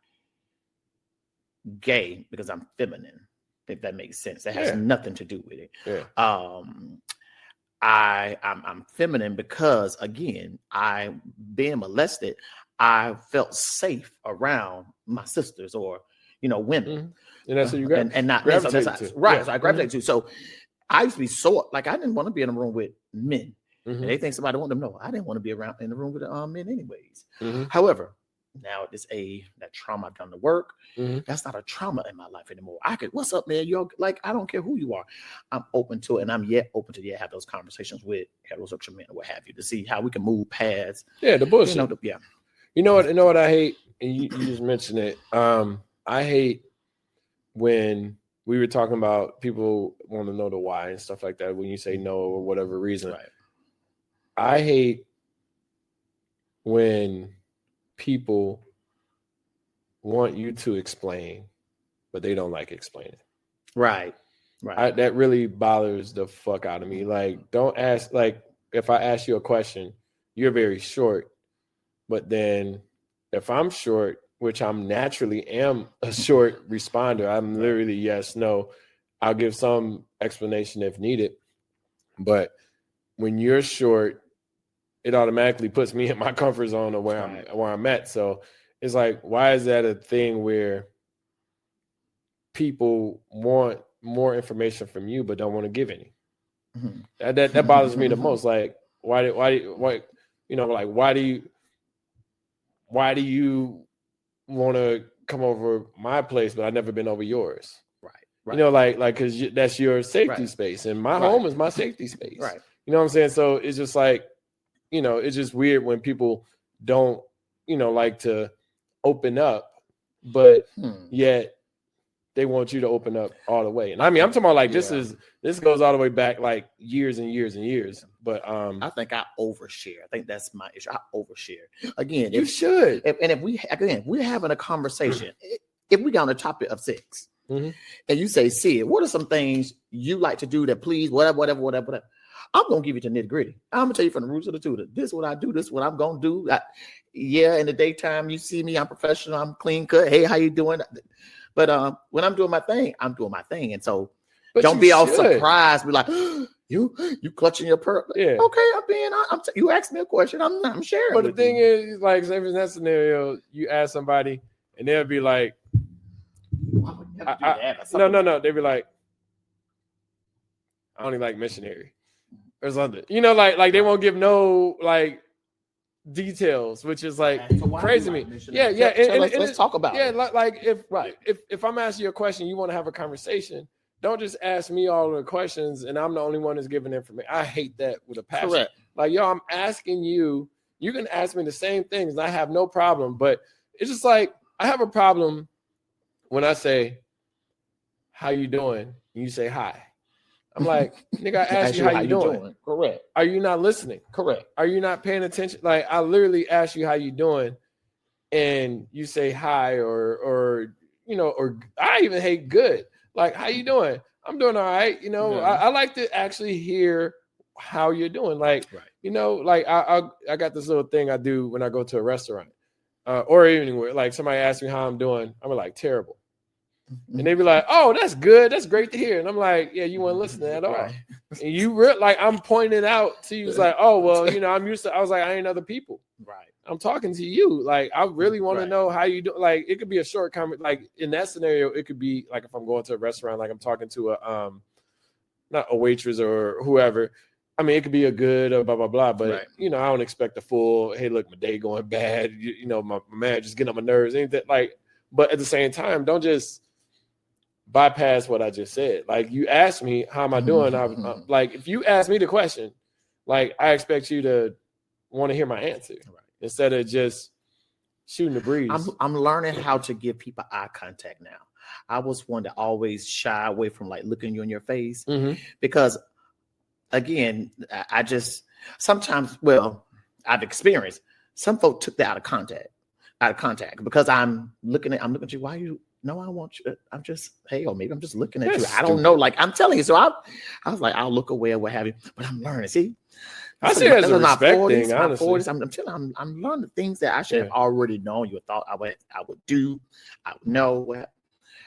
Speaker 2: gay because I'm feminine, if that makes sense. That has nothing to do with it. Yeah. I'm feminine because, again, I being molested, I felt safe around my sisters or women.
Speaker 1: Mm-hmm. And that's what you gravitate
Speaker 2: and not
Speaker 1: gravitate to.
Speaker 2: Right.
Speaker 1: Yeah.
Speaker 2: So I gravitate to. So I used to be so like I didn't want to be in a room with men.
Speaker 1: Mm-hmm.
Speaker 2: And they think somebody want them to know. I didn't want to be around in the room with men anyways.
Speaker 1: Mm-hmm.
Speaker 2: However, now at this age, that trauma I've done to work,
Speaker 1: mm-hmm.
Speaker 2: that's not a trauma in my life anymore. I could, what's up, man? You're like, I don't care who you are. I'm open to it, and I'm yet open to have those conversations with heterosexual men or what have you to see how we can move past.
Speaker 1: Yeah, the bullshit. You know what I hate? And you just mentioned it. I hate when we were talking about people want to know the why and stuff like that. When you say no or whatever reason,
Speaker 2: right.
Speaker 1: I hate when people want you to explain, but they don't like explaining.
Speaker 2: Right.
Speaker 1: That really bothers the fuck out of me. Like, don't ask. Like, if I ask you a question, you're very short. But then, if I'm short, which I'm naturally am a short responder, I'm literally yes, no. I'll give some explanation if needed. But when you're short, it automatically puts me in my comfort zone of where I'm at. So it's like, why is that a thing where people want more information from you but don't want to give any? Mm-hmm. That bothers me the most. Like, why do you want to come over my place, but I've never been over yours? Right. Because that's your safety space, and my home is my safety space.
Speaker 2: Right.
Speaker 1: You know what I'm saying? So it's just like, it's just weird when people don't, like to open up, but yet they want you to open up all the way. And I mean, I'm talking about like this goes all the way back like years and years and years. But
Speaker 2: I think I overshare. I think that's my issue. I overshare. Again,
Speaker 1: you should.
Speaker 2: If we're having a conversation, if we got on the topic of sex, and you say, Sid, what are some things you like to do that please, whatever. I'm gonna give you the nitty gritty. I'm gonna tell you from the roots of the tutor. This is what I do. This is what I'm gonna do. In the daytime, you see me. I'm professional. I'm clean cut. Hey, how you doing? But when I'm doing my thing, I'm doing my thing. And so, don't be all surprised. Be like, you clutching your pearl.
Speaker 1: Yeah.
Speaker 2: Okay, you asked me a question. I'm sharing.
Speaker 1: But the thing is, like, say in that scenario, you ask somebody, and they'll be like, no. They'll be like, I only like missionary. Or something, like they won't give no like details, which is like crazy to me. Yeah.
Speaker 2: Let's talk about it.
Speaker 1: Like if I'm asking you a question, you want to have a conversation. Don't just ask me all the questions, and I'm the only one that's giving information. I hate that with a passion.
Speaker 2: Correct.
Speaker 1: Like, I'm asking you. You can ask me the same things, and I have no problem. But it's just like I have a problem when I say, "How you doing?" and you say hi. I'm like, nigga, I asked you how you doing.
Speaker 2: Correct.
Speaker 1: Are you not listening?
Speaker 2: Correct.
Speaker 1: Are you not paying attention? Like, I literally asked you how you doing, and you say hi or I even hate good. Like, how you doing? I'm doing all right. I like to actually hear how you're doing. Like, like I got this little thing I do when I go to a restaurant or anywhere. Like, somebody asks me how I'm doing, I'm like, terrible. And they be like, "Oh, that's good. That's great to hear." And I'm like, "Yeah, you weren't listening at all." Right. And you like, I'm pointing out to you. It's like, "Oh, well, I'm used to." I was like, "I ain't other people."
Speaker 2: Right.
Speaker 1: I'm talking to you. Like, I really want to know how you do. Like, it could be a short comment. Like, in that scenario, it could be like if I'm going to a restaurant, like I'm talking to a not a waitress or whoever. I mean, it could be a good or blah blah blah. But I don't expect the full. Hey, look, my day going bad. My manager's getting on my nerves. Anything like. But at the same time, don't just bypass what I just said. Like, you asked me how am I doing. I'm like, if you ask me the question, like, I expect you to want to hear my answer instead of just shooting the breeze.
Speaker 2: I'm learning how to give people eye contact now. I was one to always shy away from like looking you in your face because, again, I just sometimes, I've experienced some folks took that out of contact because I'm looking at you. Why you? No, I want you. I'm just, or maybe I'm just looking at you. I don't know. Like, I'm telling you. So I was like, I'll look away or what have you. But I'm learning. See,
Speaker 1: I see it as a respect thing. Honestly,
Speaker 2: 40s, I'm telling you, I'm learning the things that I should have already known. You thought I would do. I would know.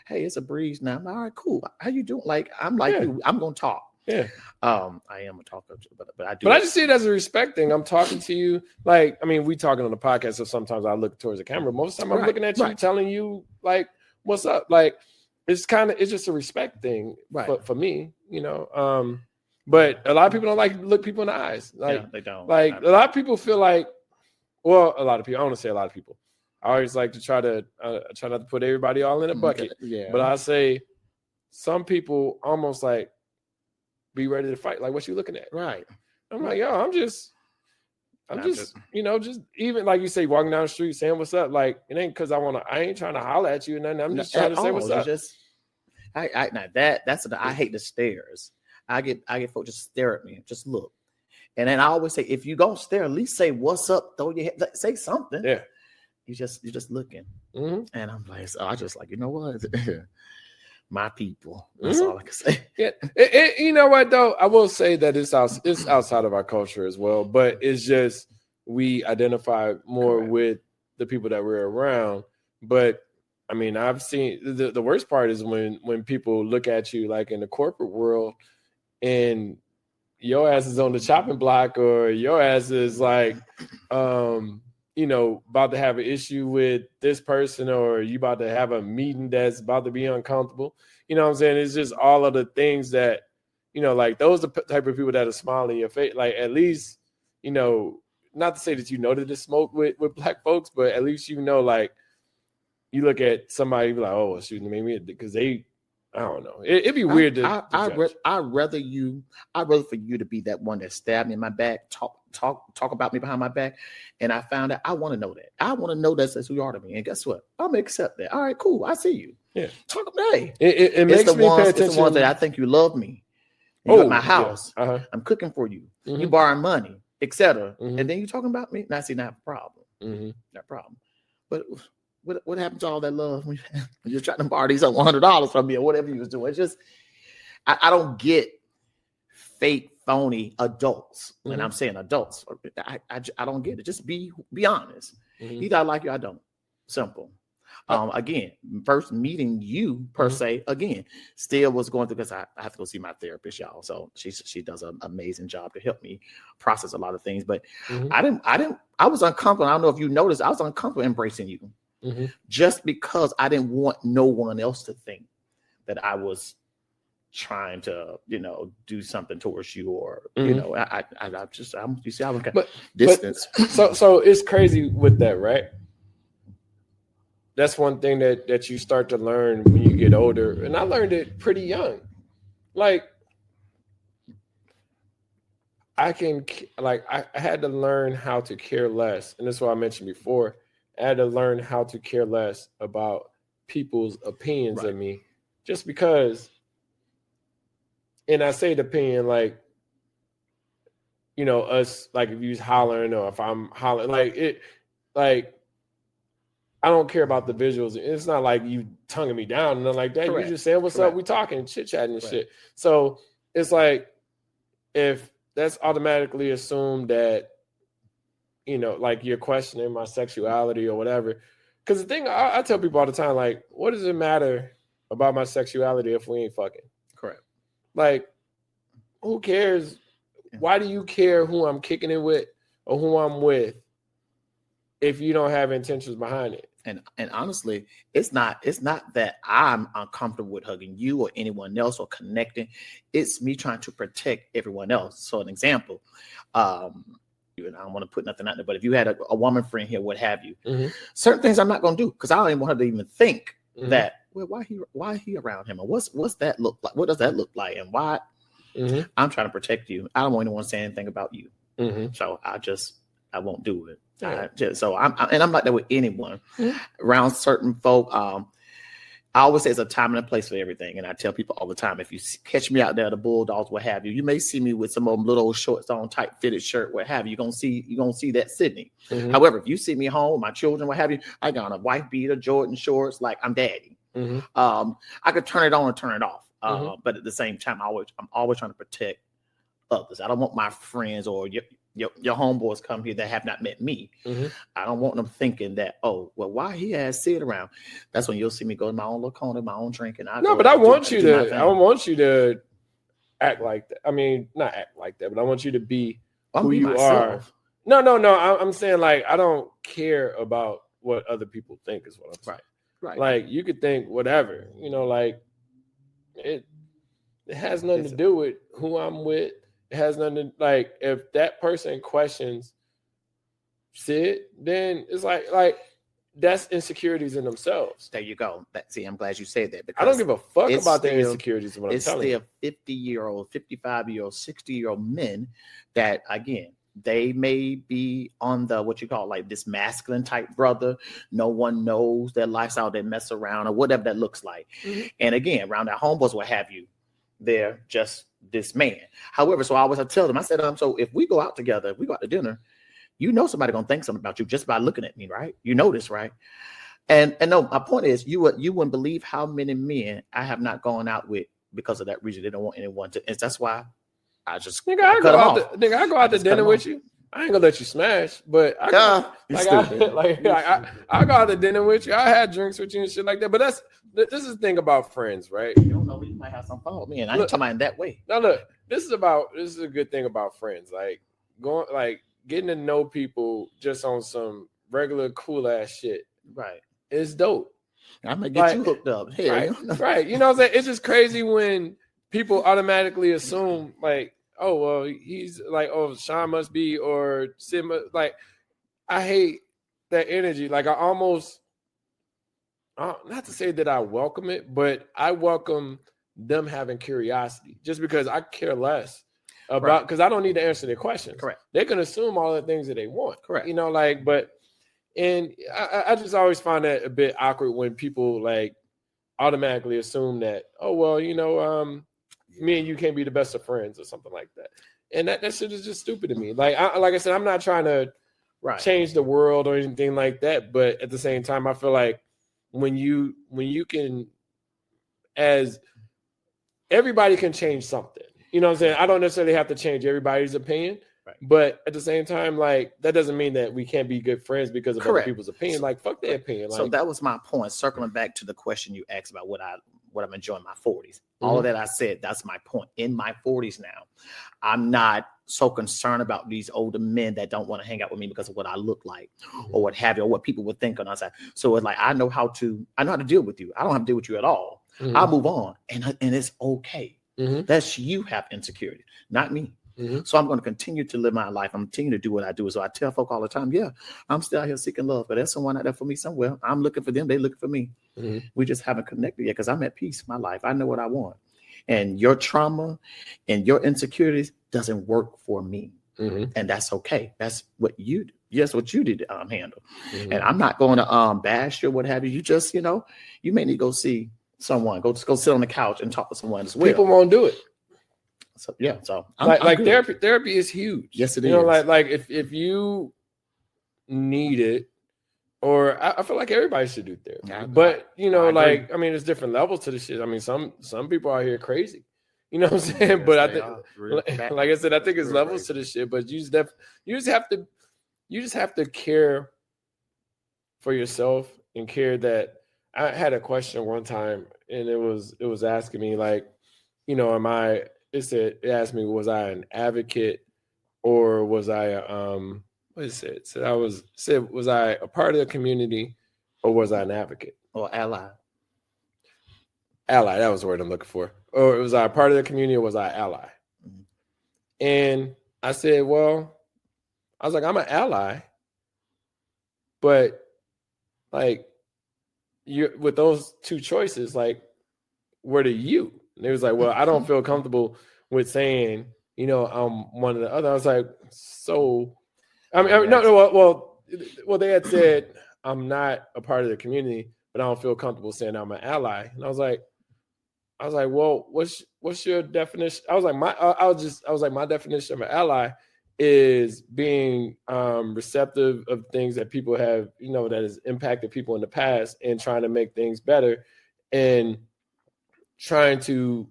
Speaker 2: Hey, it's a breeze now. I'm like, all right, cool. How you doing? Like, I'm like you. I'm gonna talk.
Speaker 1: Yeah.
Speaker 2: I am a talker, but I do.
Speaker 1: But I just see it as a respect thing. I'm talking to you. Like, I mean, we talking on the podcast, so sometimes I look towards the camera. Most of the time I'm looking at you, telling you, like, what's up? Like, it's just a respect thing for me, you know. But a lot of people don't like to look people in the eyes. Like,
Speaker 2: they don't.
Speaker 1: Like, a lot of people feel like, well, a lot of people, I want to say a lot of people. I always like to try not to put everybody all in a bucket.
Speaker 2: Yeah.
Speaker 1: But I say some people almost like be ready to fight. Like, what you looking at?
Speaker 2: Right.
Speaker 1: I'm like, yo, I'm just, you know, just even like you say, walking down the street saying what's up. Like, it ain't because I ain't trying to holler at you and nothing. I'm just trying to say what's up.
Speaker 2: I hate the stares. I get folks just stare at me, just look. And then I always say, if you gonna stare, at least say what's up, throw your head, say something.
Speaker 1: Yeah.
Speaker 2: You're just looking.
Speaker 1: Mm-hmm.
Speaker 2: And I'm like, so I just like, you know what? My people. That's all I can say.
Speaker 1: Yeah. You know what though? I will say that it's outside of our culture as well, but it's just we identify more with the people that we're around. But I mean, I've seen the worst part is when people look at you like in the corporate world and your ass is on the chopping block or your ass is like you know, about to have an issue with this person or you about to have a meeting that's about to be uncomfortable. You know what I'm saying? It's just all of the things that, you know, like those are the type of people that are smiling in your face. Like at least, you know, not to say that you know that it's smoke with black folks, but at least you know, like you look at somebody be like, oh, well, shoot, maybe because they, I don't know. It'd be weird to
Speaker 2: I'd rather for you to be that one that stabbed me in my back, talk about me behind my back, and I found out I want to know that. I want to know that's who you are to me. And guess what? I'm gonna accept that. All right, cool. I see you.
Speaker 1: Yeah.
Speaker 2: Talk about it.
Speaker 1: It makes me pay attention.
Speaker 2: It's the ones that I think you love me. You at my house.
Speaker 1: Yeah. Uh-huh.
Speaker 2: I'm cooking for you. You borrowing money, etc.
Speaker 1: Mm-hmm.
Speaker 2: And then you talking about me. Now, see, not a problem.
Speaker 1: Mm-hmm.
Speaker 2: Not a problem. But what happened to all that love when you're trying to borrow these $100 from me or whatever you was doing? It's just I don't get fake, phony adults, and I'm saying adults. I don't get it. Just be honest. Either I like you, I don't. Simple. Again, first meeting you per se, again, still was going through because I have to go see my therapist, y'all. So she does an amazing job to help me process a lot of things. But I was uncomfortable. I don't know if you noticed, I was uncomfortable embracing you. Just because I didn't want no one else to think that I was trying to, you know, do something towards you or, you know, I was kind of distance.
Speaker 1: So it's crazy with that, right? That's one thing that you start to learn when you get older. And I learned it pretty young. Like I had to learn how to care less. And that's what I mentioned before. I had to learn how to care less about people's opinions of me just because, and I say the opinion like, you know, us, like if you's hollering or if I'm hollering, like I don't care about the visuals. It's not like you tonguing me down and nothing like that. You just saying, what's up? We talking, chit-chatting and shit. So it's like, if that's automatically assumed that, you know, like you're questioning my sexuality or whatever. Because the thing I tell people all the time, like, what does it matter about my sexuality if we ain't fucking?
Speaker 2: Correct.
Speaker 1: Like, who cares? Why do you care who I'm kicking it with or who I'm with if you don't have intentions behind it?
Speaker 2: And honestly, it's not that I'm uncomfortable with hugging you or anyone else or connecting. It's me trying to protect everyone else. So an example, and I don't want to put nothing out there, but if you had a woman friend here, what have you, certain things I'm not going to do because I don't even want her to even think that, well, why he around him? Or what's that look like? What does that look like? And why? I'm trying to protect you. I don't want anyone to say anything about you. So I won't do it. I'm like that with anyone around certain folk. I always say it's a time and a place for everything. And I tell people all the time, if you catch me out there, the Bulldogs, what have you, you may see me with some of them little old shorts on, tight fitted shirt, what have you. You're gonna see that Sydney. However, if you see me home, my children, what have you, I got on a wife beater, Jordan shorts, like I'm daddy. I could turn it on and turn it off. But at the same time, I'm always trying to protect others. I don't want my friends or your homeboys come here that have not met me. I don't want them thinking that, oh, well, why he has Sid around? That's when you'll see me go to my own little corner, my own drink. And I want you to
Speaker 1: act like that. I mean, not act like that, but I want you to be who you
Speaker 2: myself.
Speaker 1: are. No. I'm saying like I don't care about what other people think is what I'm saying.
Speaker 2: Right.
Speaker 1: Like you could think whatever, like it has nothing to do with who I'm with. It has nothing to, like if that person questions Sid, then it's like that's insecurities in themselves.
Speaker 2: There you go. I'm glad you said that.
Speaker 1: Because I don't give a fuck about their insecurities. What I'm telling you.
Speaker 2: It's still 50-year-old, 55-year-old, 60-year-old men that, again, they may be on the, what you call like this masculine type brother. No one knows their lifestyle. They mess around or whatever that looks like. Mm-hmm. And again, around their homeboys, what have you, they're just this man. However, so I always tell them, I said, so if we go out together, if we go out to dinner, somebody gonna think something about you just by looking at me, right? You know this, right? And no, my point is, you wouldn't believe how many men I have not gone out with because of that reason. They don't want anyone to, and that's why I just
Speaker 1: I go out to dinner with you. I ain't gonna let you smash, but I go out to dinner with you. I had drinks with you and shit like that. But this is the thing about friends, right?
Speaker 2: You don't know, you might have some fun with me, and I ain't talking about in that way.
Speaker 1: Now look, this is a good thing about friends, like getting to know people just on some regular cool ass shit.
Speaker 2: Right.
Speaker 1: It's dope.
Speaker 2: I'm gonna get you hooked up. Hey,
Speaker 1: right. You know what I'm saying? It's just crazy when people automatically assume like, oh, well, he's like, oh, Sean must be, or Sid must, like, I hate that energy. Like I almost, not to say that I welcome it, but I welcome them having curiosity just because I care less about, because I don't need to answer their questions.
Speaker 2: Correct.
Speaker 1: They can assume all the things that they want.
Speaker 2: Correct.
Speaker 1: And I just always find that a bit awkward when people like automatically assume that, oh, well, me and you can't be the best of friends or something like that. And that shit is just stupid to me. Like I said, I'm not trying to change the world or anything like that. But at the same time, I feel like when you can, as everybody can change something, you know what I'm saying? I don't necessarily have to change everybody's opinion, but at the same time, like that doesn't mean that we can't be good friends because of other people's opinion. Like fuck their opinion.
Speaker 2: So that was my point. Circling back to the question you asked about what I'm enjoying my 40s. All of that I said, that's my point. In my 40s now, I'm not so concerned about these older men that don't want to hang out with me because of what I look like or what have you, or what people would think on our side. So it's like I know how to deal with you. I don't have to deal with you at all. I'll move on, and it's okay. That's you have insecurity, not me. So I'm going to continue to live my life. I'm continuing to do what I do. So I tell folk all the time, yeah, I'm still out here seeking love, but there's someone out there for me somewhere. I'm looking for them. They looking for me. We just haven't connected yet because I'm at peace in my life. I know what I want. And your trauma and your insecurities doesn't work for me. And that's okay. That's what you do. Yes, what you did to handle. And I'm not going to bash you or what have you. You just, you may need to go see someone. Go sit on the couch and talk to someone as well.
Speaker 1: People won't do it.
Speaker 2: So yeah, so
Speaker 1: I'm therapy is huge.
Speaker 2: Yes, it is.
Speaker 1: Like if you need it, or I feel like everybody should do therapy. But I mean, there's different levels to the shit. I mean, some people out here crazy. You know what I'm saying? Yes, but I think, like I said, I think it's levels to the shit. But you just have to care for yourself and care that. I had a question one time, and it was asking me like, it asked me, was I an advocate or was I what is it? So was I a part of the community or was I an advocate?
Speaker 2: Or ally.
Speaker 1: Ally, that was the word I'm looking for. Or was I a part of the community or was I ally? And I said, well, I was like, I'm an ally, but like you with those two choices, like, what are you? And it was like, well, I don't feel comfortable with saying, I'm one or the other. I was like, so, well, they had said I'm not a part of the community, but I don't feel comfortable saying I'm an ally. And I was like, well, what's your definition? I was like, my definition of an ally is being receptive of things that people have, that has impacted people in the past and trying to make things better and trying to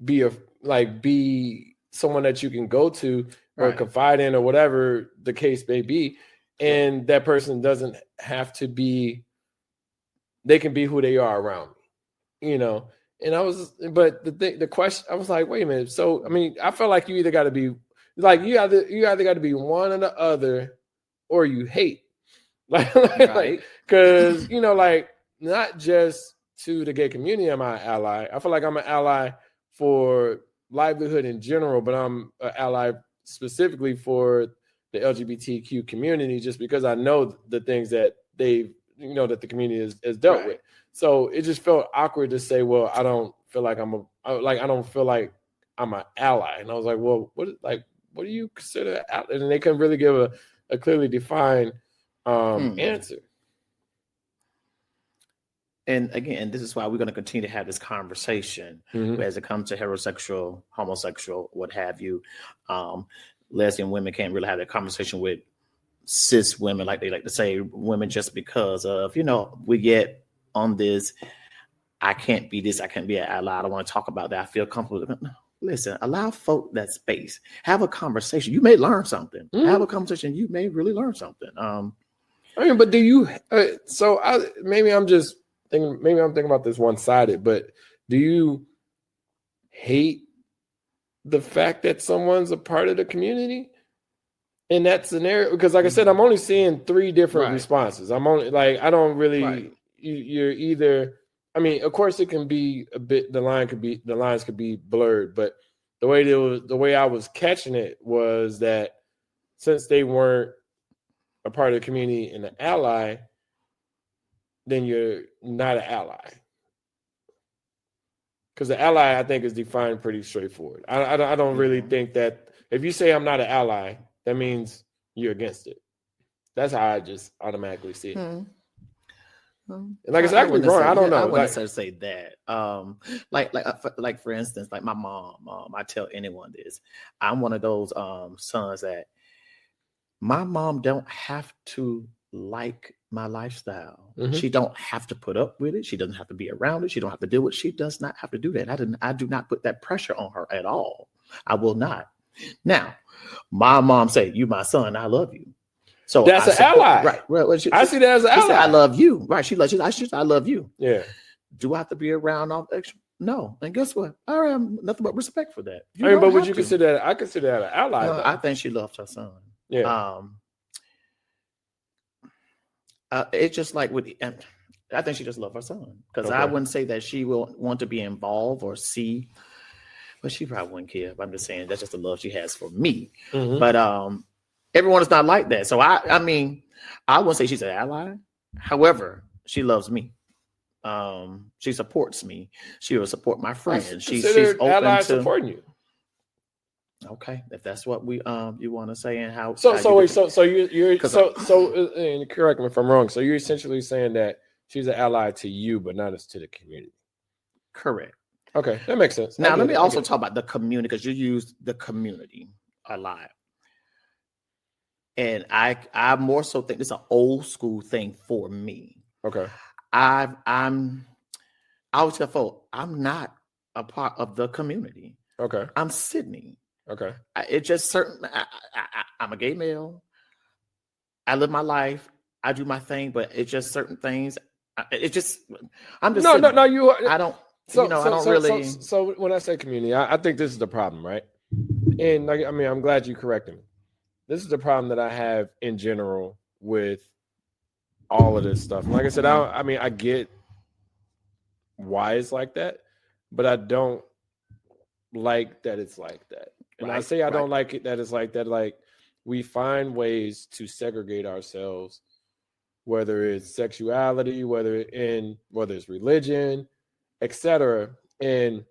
Speaker 1: be someone that you can go to or confide in or whatever the case may be. And that person doesn't have to be, they can be who they are around me, And but the question, I was like, wait a minute. So, I mean, I felt like you either got to be like, you either got to be one or the other, or you hate. Like, because, like, not just to the gay community am I an ally. I feel like I'm an ally for livelihood in general, but I'm an ally specifically for the LGBTQ community, just because I know the things that that the community has dealt with. So it just felt awkward to say, well, I don't feel like I don't feel like I'm an ally. And I was like, well, what do you consider ally? And they couldn't really give a clearly defined answer.
Speaker 2: And again, this is why we're going to continue to have this conversation as it comes to heterosexual, homosexual, what have you. Lesbian women can't really have that conversation with cis women, like they like to say, women, just because of, we get on this, I can't be this, I can't be an ally, I don't want to talk about that, I feel comfortable. No, listen, allow folk that space. Have a conversation. You may learn something. Have a conversation. You may really learn something.
Speaker 1: But do you, maybe I'm thinking about this one-sided, but do you hate the fact that someone's a part of the community in that scenario? Because like I said, I'm only seeing 3 different responses. I'm only like, I don't really, you're either, I mean, of course it can be a bit, the lines could be blurred, but the way I was catching it was that since they weren't a part of the community and an ally, then you're not an ally. Because the ally, I think, is defined pretty straightforward. I don't really think that if you say I'm not an ally, that means you're against it. That's how I just automatically see it. Like I said, I could be wrong. I don't know.
Speaker 2: I wouldn't necessarily say that. Like for instance, like my mom. I tell anyone this. I'm one of those sons that my mom don't have to like my lifestyle. She don't have to put up with it. She doesn't have to be around it. She don't have to deal with it. She does not have to do that. I do not put that pressure on her at all. I will not. Now, my mom said, "You my son, I love you." So
Speaker 1: that's an ally,
Speaker 2: right? Well,
Speaker 1: I see that as an ally.
Speaker 2: Said, "I love you," right? She loves you. I love you.
Speaker 1: Yeah.
Speaker 2: Do I have to be around all extra? No. And guess what? I have nothing but respect for that.
Speaker 1: But would you consider that? I consider that an ally.
Speaker 2: No, I think she loves her son.
Speaker 1: Yeah.
Speaker 2: It's just like I think she just loves her son, because I wouldn't say that she will want to be involved or see, but she probably wouldn't care. But I'm just saying that's just the love she has for me. But everyone is not like that. So I mean, I wouldn't say she's an ally. However, she loves me. She supports me. She will support my friends. She's open to
Speaker 1: supporting you.
Speaker 2: Okay, if that's what we you want to say, and how
Speaker 1: you're and correct me if I'm wrong. So you're essentially saying that she's an ally to you, but not as to the community.
Speaker 2: Correct.
Speaker 1: Okay, that makes sense.
Speaker 2: Now let me also talk about the community, because you use the community a lot, and I more so think it's an old school thing for me.
Speaker 1: Okay,
Speaker 2: I always tell folks I'm not a part of the community.
Speaker 1: Okay,
Speaker 2: I'm Sydney.
Speaker 1: Okay.
Speaker 2: It's just certain. I'm a gay male. I live my life. I do my thing, but it's just certain things. It just. I'm just.
Speaker 1: No. You.
Speaker 2: I don't. I don't really.
Speaker 1: So when I say community, I think this is the problem, right? And like, I mean, I'm glad you corrected me. This is the problem that I have in general with all of this stuff. Like I said, I get why it's like that, but I don't like that it's like that. And I say I don't like it that it's like that. Like, we find ways to segregate ourselves, whether it's sexuality, whether it's religion, etc. And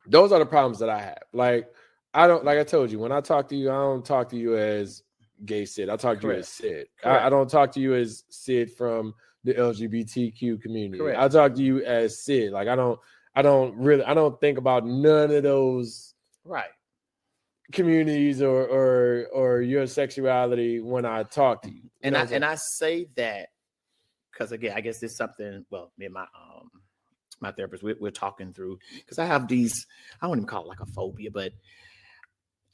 Speaker 1: those are the problems that I have. Like I told you, when I talk to you, I don't talk to you as gay Sid. I talk to you as Sid. I don't talk to you as Sid from the LGBTQ community. Correct. I talk to you as Sid. Like I don't think about none of those communities or your sexuality when I talk to you.
Speaker 2: And I say that because, again, I guess this is something, well, me and my therapist, we're talking through, because I have these, I wouldn't even call it like a phobia, but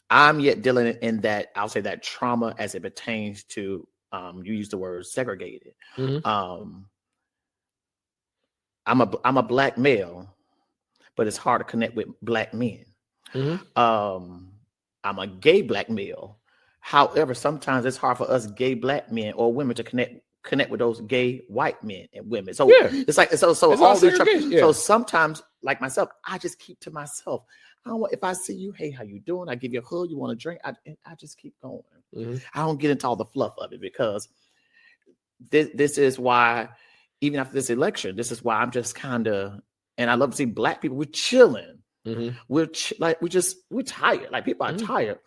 Speaker 2: I'm yet dealing in that, I'll say that trauma as it pertains to, you use the word segregated.
Speaker 1: Mm-hmm.
Speaker 2: I'm a black male, but it's hard to connect with Black men.
Speaker 1: Mm-hmm.
Speaker 2: I'm a gay Black male. However, sometimes it's hard for us gay Black men or women to connect with those gay white men and women. So it's like so it's all these so sometimes, like myself, I just keep to myself. I don't want, if I see you, hey, how you doing? I give you a hug, you want a drink, I just keep going.
Speaker 1: Mm-hmm.
Speaker 2: I don't get into all the fluff of it, because this is why, even after this election, this is why I'm just kind of, and I love to see Black people, we're chilling.
Speaker 1: Mm-hmm.
Speaker 2: We're tired. Like, people are tired.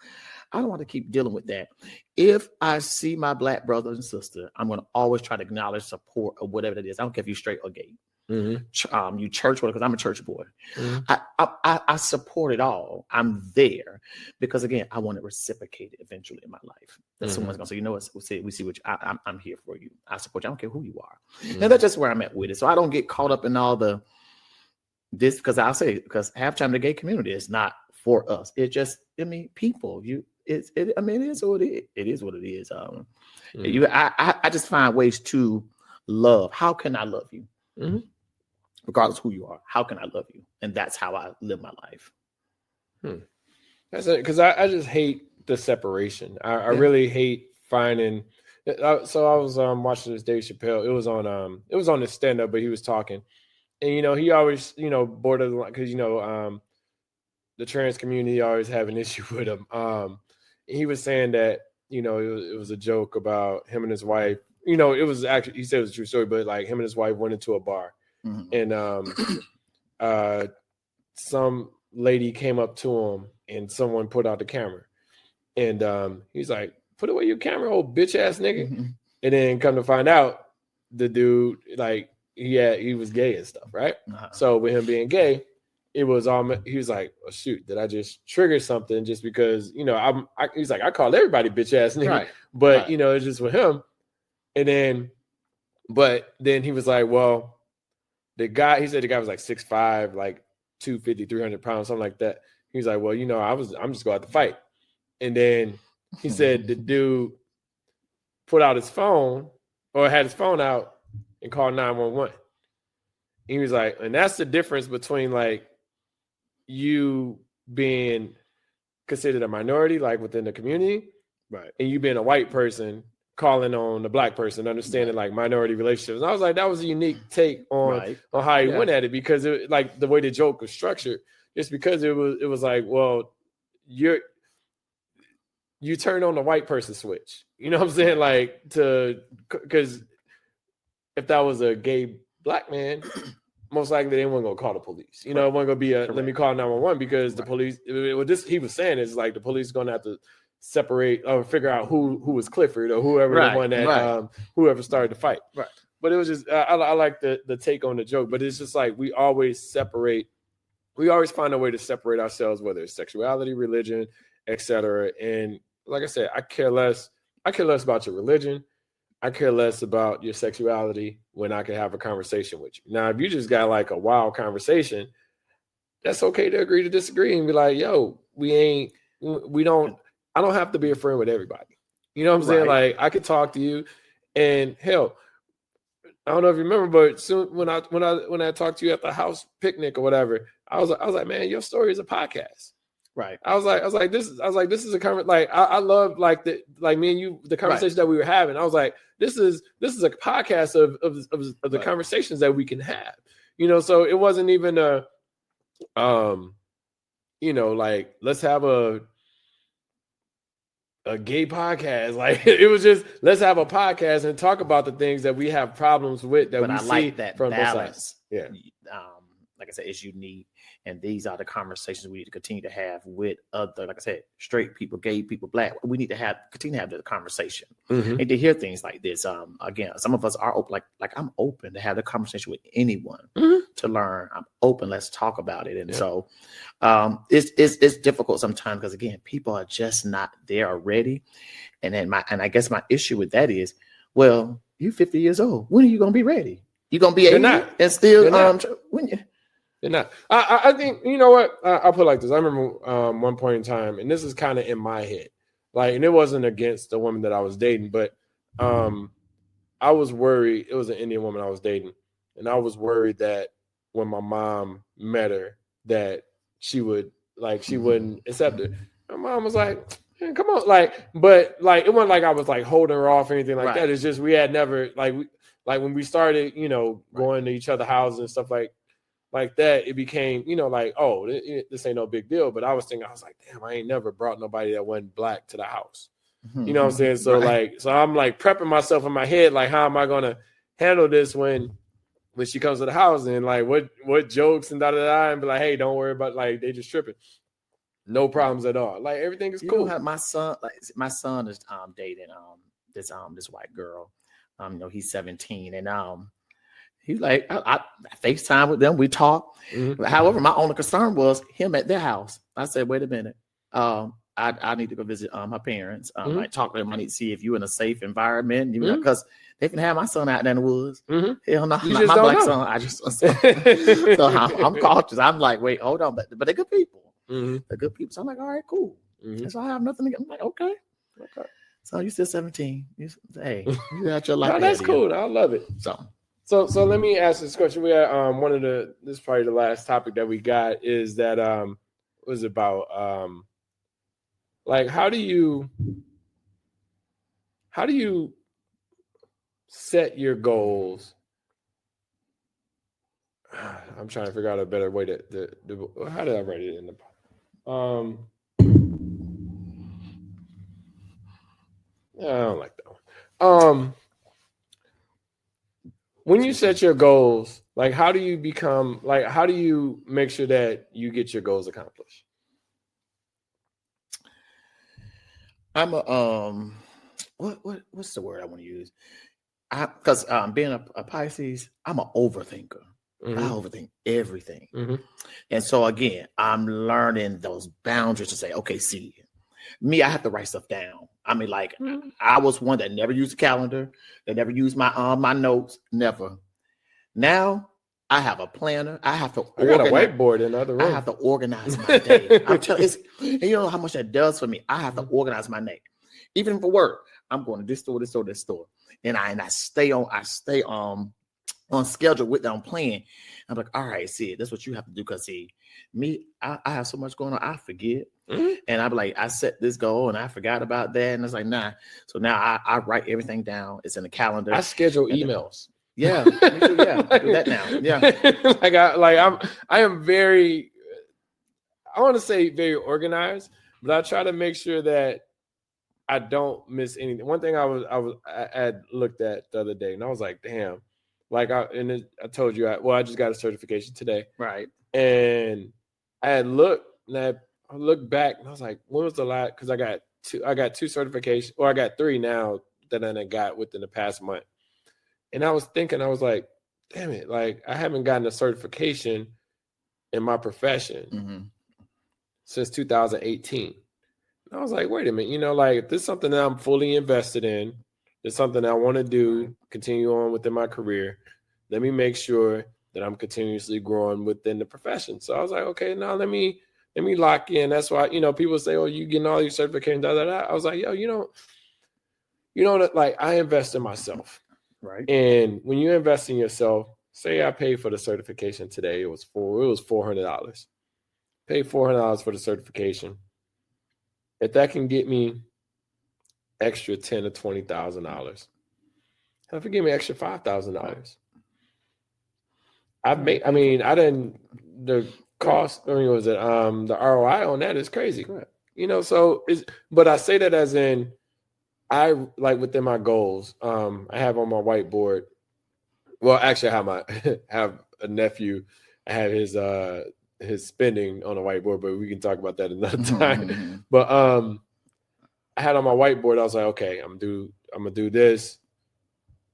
Speaker 2: I don't want to keep dealing with that. If I see my Black brother and sister, I'm going to always try to acknowledge support or whatever it is. I don't care if you're straight or gay.
Speaker 1: Mm-hmm.
Speaker 2: You church boy, because I'm a church boy.
Speaker 1: Mm-hmm.
Speaker 2: I support it all. I'm there because, again, I want it reciprocated eventually in my life. That someone's gonna say, you know what, we see what I'm here for you. I support you. I don't care who you are. And that's just where I'm at with it. So I don't get caught up in all this, because I'll say, because half the time the gay community is not for us. It just, people. It is what it is. It is what it is. I just find ways to love. How can I love you?
Speaker 1: Mm-hmm.
Speaker 2: Regardless of who you are, how can I love you? And that's how I live my life.
Speaker 1: That's it, because I just hate the separation. I really hate finding. So I was watching this Dave Chappelle. It was on his stand up, but he was talking, and he always borderline, because the trans community always have an issue with him. He was saying that it was a joke about him and his wife. It was actually, he said it was a true story, but like him and his wife went into a bar. And some lady came up to him and someone put out the camera, and he's like, "Put away your camera, old bitch ass nigga." Mm-hmm. And then come to find out, the dude, like, he was gay and stuff, right? So with him being gay, it was he was like, "Oh shoot, did I just trigger something just because he's like, I call everybody bitch ass nigga, right. But it's just with him." And then he was like, "Well, he said the guy was like 6'5", like 250, 300 pounds, something like that." He's like, "Well, I'm just going to have to fight." And then he said the dude put out his phone, or had his phone out, and called 911. He was like, and that's the difference between like you being considered a minority, like within the community, right, and you being a white person calling on the Black person, understanding like minority relationships. And I was like, that was a unique take on how he went at it, because it, like, the way the joke was structured, just because it was like, well, you turn on the white person switch. You know what I'm saying? Like, because if that was a gay Black man, most likely they weren't going to call the police. It wasn't going to be let me call 911, because the police, what he was saying is like, the police is going to have to separate or figure out who was Clifford, or whoever the one that whoever started the fight. Right. But it was just I like the take on the joke, but it's just like we always find a way to separate ourselves, whether it's sexuality, religion, etc. And like I said, I care less about your religion. I care less about your sexuality when I can have a conversation with you. Now, if you just got like a wild conversation, that's okay to agree to disagree and be like, yo, I don't have to be a friend with everybody. You know what I'm saying? Like, I could talk to you, and hell, I don't know if you remember, but soon when I talked to you at the house picnic or whatever, I was like, man, your story is a podcast. Right. I was like, this is a conversation. Like, I love like me and you, the conversation that we were having. I was like, this is a podcast of the conversations that we can have. So it wasn't even like, let's have a gay podcast. Like, it was just, let's have a podcast and talk about the things that we have problems with that we see like that from balance. Both sides. Yeah.
Speaker 2: Like I said, it's unique. And these are the conversations we need to continue to have with other, like I said, straight people, gay people, Black. We need to continue to have the conversation and to hear things like this. Again, some of us are open, like I'm open to have the conversation with anyone to learn. I'm open. Let's talk about it. And so it's difficult sometimes because, again, people are just not there already. And then I guess my issue with that is, well, you're 50 years old. When are you going to be ready? You're going to be 80 and still when you.
Speaker 1: They're not. I think, you know what? I'll put it like this. I remember one point in time, and this is kind of in my head, like, and it wasn't against the woman that I was dating, but I was worried. It was an Indian woman I was dating, and I was worried that when my mom met her, that she would like she wouldn't accept it. My mom was like, man, come on, like, but like it wasn't like I was like holding her off or anything like that. It's just we had never like when we started, going to each other's houses and stuff like that, it became, like, oh, this ain't no big deal. But I was like, damn, I ain't never brought nobody that wasn't black to the house. You know what I'm saying? So so I'm like prepping myself in my head, like, how am I gonna handle this when she comes to the house and like what jokes and and be like, hey, don't worry about they just tripping. No problems at all. Like everything is cool.
Speaker 2: My son is dating this white girl. He's 17 and he's like I FaceTime with them. We talk. Mm-hmm. However, my only concern was him at their house. I said, wait a minute. I need to go visit my parents. Like talk to them. I need to see if you're in a safe environment, because they can have my son out there in the woods. Mm-hmm. Hell no, my black son. I just so I'm cautious. I'm like, wait, hold on, but they're good people. Mm-hmm. They're good people. So I'm like, all right, cool. Mm-hmm. So I have nothing to get. I'm like, okay. So you're still 17. Hey, you got your life.
Speaker 1: No, that's cool. I love it. So let me ask this question. We had this is probably the last topic that we got is that was about like how do you set your goals? I'm trying to figure out a better way to how did I write it in the I don't like that one. When you set your goals, like how do you make sure that you get your goals accomplished?
Speaker 2: I'm what's the word I want to use? Because being a Pisces, I'm an overthinker. Mm-hmm. I overthink everything. Mm-hmm. And so again, I'm learning those boundaries to say, okay, see, me, I have to write stuff down. I mean, like I was one that never used a calendar, that never used my notes, never. Now I have a planner. I got a
Speaker 1: whiteboard in the other room.
Speaker 2: I have to organize my day. I'm telling you, you know how much that does for me. I have to organize my day. Even for work, I'm going to this store. And I stay on schedule with them plan. I'm like, all right, see, that's what you have to do. Because see, me, I have so much going on, I forget. Mm-hmm. And I'm like, I set this goal and I forgot about that. And it's like, nah. So now I write everything down. It's in the calendar.
Speaker 1: I schedule emails.
Speaker 2: Yeah, me too, yeah. I do that now. Yeah.
Speaker 1: I am very, I want to say very organized, but I try to make sure that I don't miss anything. One thing I had looked at the other day, and I was like, damn. Like I told you, I just got a certification today.
Speaker 2: Right.
Speaker 1: And I had looked back and I was like, when was the last? Because I got two certifications, or I got three now that I got within the past month. And I was thinking, I was like, damn it, like I haven't gotten a certification in my profession since 2018. And I was like, wait a minute, like if this is something that I'm fully invested in, it's something that I want to do, continue on within my career. Let me make sure that I'm continuously growing within the profession. So I was like, okay, now let me lock in. That's why, people say, oh, you getting all these certifications, da, da, da. I was like, yo, like I invest in myself.
Speaker 2: Right.
Speaker 1: And when you invest in yourself, say I paid for the certification today, it was $400. Paid $400 for the certification. If that can get me extra $10,000 to $20,000, if it give me extra $5,000, the cost, was it the ROI on that is crazy. Correct. But I say that as in I like within my goals, I have on my whiteboard. Well, actually I have a nephew. I have his spending on a whiteboard, but we can talk about that another time. Mm-hmm. But I had on my whiteboard, I was like, okay, I'm gonna do this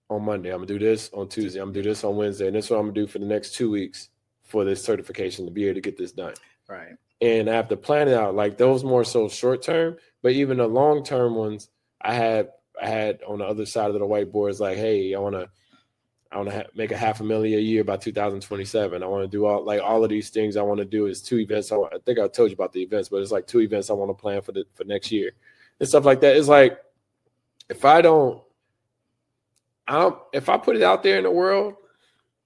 Speaker 1: on Monday. I'm gonna do this on Tuesday. I'm gonna do this on Wednesday. And this is what I'm gonna do for the next 2 weeks for this certification to be able to get this done.
Speaker 2: Right. And
Speaker 1: I have to plan it out. Like those more so short term, but even the long term ones, I had on the other side of the whiteboard is like, hey, I want to make $500,000 a year by 2027. I want to do all of these things. I want to do is 2 events. I think I told you about the events, but it's like 2 events I want to plan for next year and stuff like that. It's like if I put it out there in the world,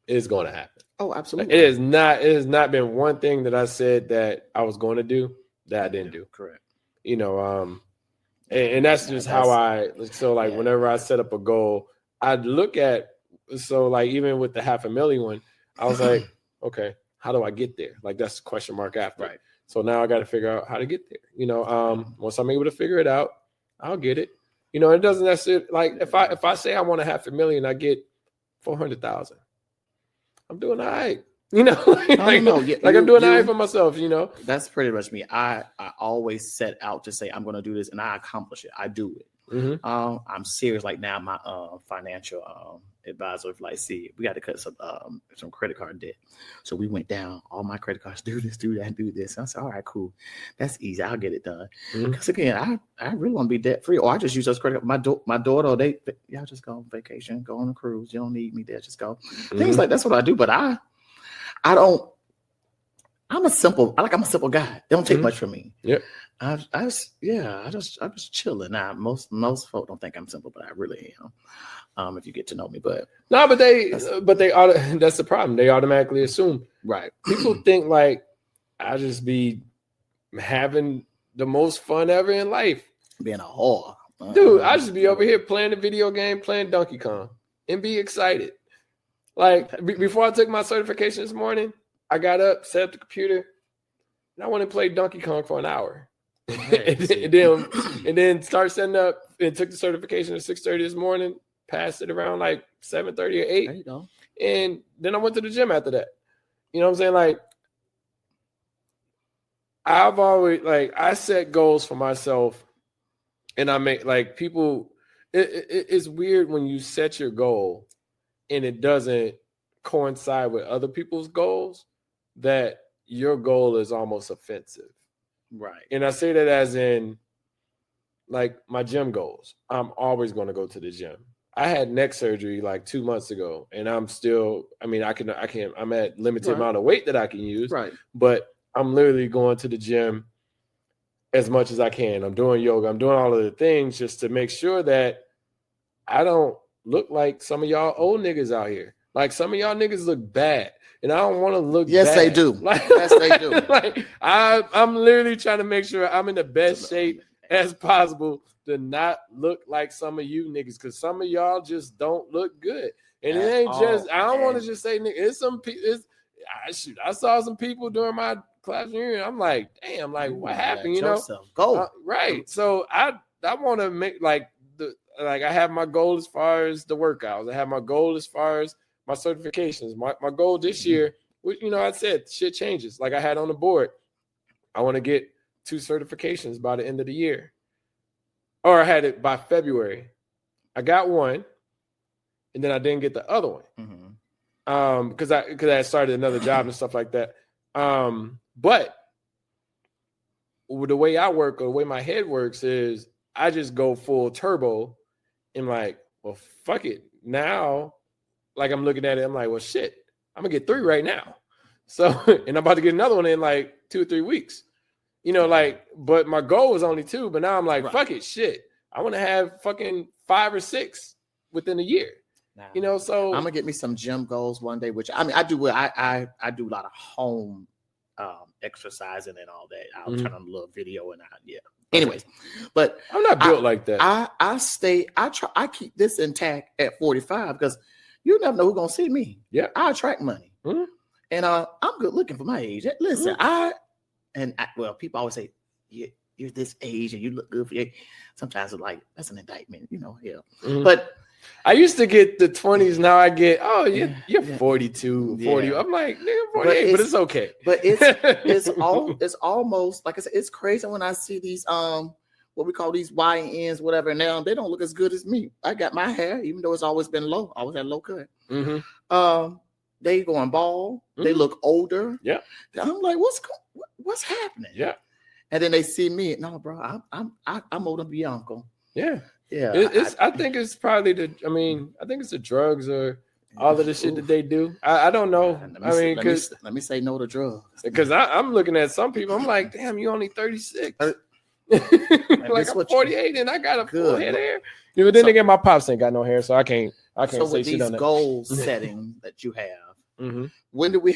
Speaker 1: it's going to happen.
Speaker 2: Oh, absolutely.
Speaker 1: It has not been one thing that I said that I was going to do that I didn't do.
Speaker 2: Correct.
Speaker 1: You know, and that's just how whenever I set up a goal, I'd look at, so like even with the $500,000 one, I was like, okay, how do I get there? Like that's a question mark after.
Speaker 2: Right.
Speaker 1: So now I got to figure out how to get there. You know, once I'm able to figure it out, I'll get it. You know, it doesn't necessarily, like if I say I want $500,000, I get 400,000. I'm doing all right. You know, I'm doing all right for myself, you know.
Speaker 2: That's pretty much me. I always set out to say I'm going to do this, and I accomplish it. I do it.
Speaker 1: Mm-hmm.
Speaker 2: I'm serious. Like now, my financial advisor was like, see, we got to cut some credit card debt. So we went down all my credit cards, do this, do that, do this. And I said, all right, cool. That's easy. I'll get it done.
Speaker 1: Mm-hmm.
Speaker 2: Because again, I really want to be debt free. Or I just use those credit cards. My daughter, y'all just go on vacation, go on a cruise. You don't need me there. Just go.
Speaker 1: Mm-hmm. Things
Speaker 2: like that's what I do. But I don't. I'm a simple guy. It don't take much from me.
Speaker 1: Yep.
Speaker 2: I'm just chilling. Now, most folk don't think I'm simple, but I really am. If you get to know me, but
Speaker 1: no, but that's the problem. They automatically assume,
Speaker 2: right?
Speaker 1: People think like I just be having the most fun ever in life,
Speaker 2: being a whore,
Speaker 1: dude. I just be over here playing the video game, playing Donkey Kong, and be excited. Like before I took my certification this morning, I got up, set up the computer, and I went and played Donkey Kong for an hour. and then start setting up and took the certification at 6:30 this morning, passed it around like 7:30 or 8.
Speaker 2: There you go.
Speaker 1: And then I went to the gym after that. You know what I'm saying? Like I've always I set goals for myself, and I make like people. It's weird when you set your goal and it doesn't coincide with other people's goals, that your goal is almost offensive.
Speaker 2: Right.
Speaker 1: And I say that as in like my gym goals. I'm always going to go to the gym. I had neck surgery like 2 months ago, and I'm still, I'm at limited amount of weight that I can use.
Speaker 2: Right.
Speaker 1: But I'm literally going to the gym as much as I can. I'm doing yoga. I'm doing all of the things just to make sure that I don't look like some of y'all old niggas out here. Like some of y'all niggas look bad, and I don't want to look
Speaker 2: yes,
Speaker 1: bad.
Speaker 2: They do. Yes, they do.
Speaker 1: Like I'm literally trying to make sure I'm in the best shape as possible to not look like some of you niggas, because some of y'all just don't look good. And it ain't just, I don't want to just say nigga, it's some people, I saw some people during my class reunion. I'm like, damn, like what happened? You know?
Speaker 2: Go.
Speaker 1: Right. So I want to make I have my goal as far as the workouts. I have my goal as far as my certifications. My goal this year, you know, I said shit changes. Like I had on the board, I want to get 2 certifications by the end of the year. Or I had it by February. I got one, and then I didn't get the other one.
Speaker 2: Mm-hmm.
Speaker 1: Because I had started another job and stuff like that. But the way I work, or the way my head works, is I just go full turbo and like, well, fuck it. Now, like I'm looking at it, I'm like, well, shit, I'm gonna get 3 right now. So, and I'm about to get another one in like 2 or 3 weeks. You know, like, but my goal was only 2, but now I'm like, fuck it, shit. I want to have fucking 5 or 6 within a year. Nah. You know, so
Speaker 2: I'm gonna get me some gym goals one day, which I mean, I do a lot of home exercising and all that. I'll turn on a little video and anyways, but
Speaker 1: I'm not built like that.
Speaker 2: I keep this intact at 45 because you never know who's gonna see me.
Speaker 1: Yeah,
Speaker 2: I attract money, and I'm good looking for my age. Listen, people always say, you're this age and you look good for you. Sometimes it's like, that's an indictment, you know, But
Speaker 1: I used to get the 20s. Now I get, you're 42, 40. I'm like, nigga, 48, but it's okay.
Speaker 2: But it's almost, like I said, it's crazy when I see these, what we call these YNs, whatever. Now they don't look as good as me. I got my hair, even though it's always been low. I always had low cut. They going bald. They look older.
Speaker 1: Yeah.
Speaker 2: I'm like, what's happening?
Speaker 1: Yeah.
Speaker 2: And then they see me. No, bro, I'm old enough to be uncle.
Speaker 1: Yeah.
Speaker 2: Yeah.
Speaker 1: I think it's probably I think it's the drugs or all of the shit that they do. I don't know.
Speaker 2: Let me say no to drugs.
Speaker 1: Because I'm looking at some people. I'm like, damn, you only 36. Like I'm 48 and I got a full head of hair. But then again, my pops ain't got no hair, so I can't say shit on that.
Speaker 2: These goal setting that you have, Mm-hmm. When we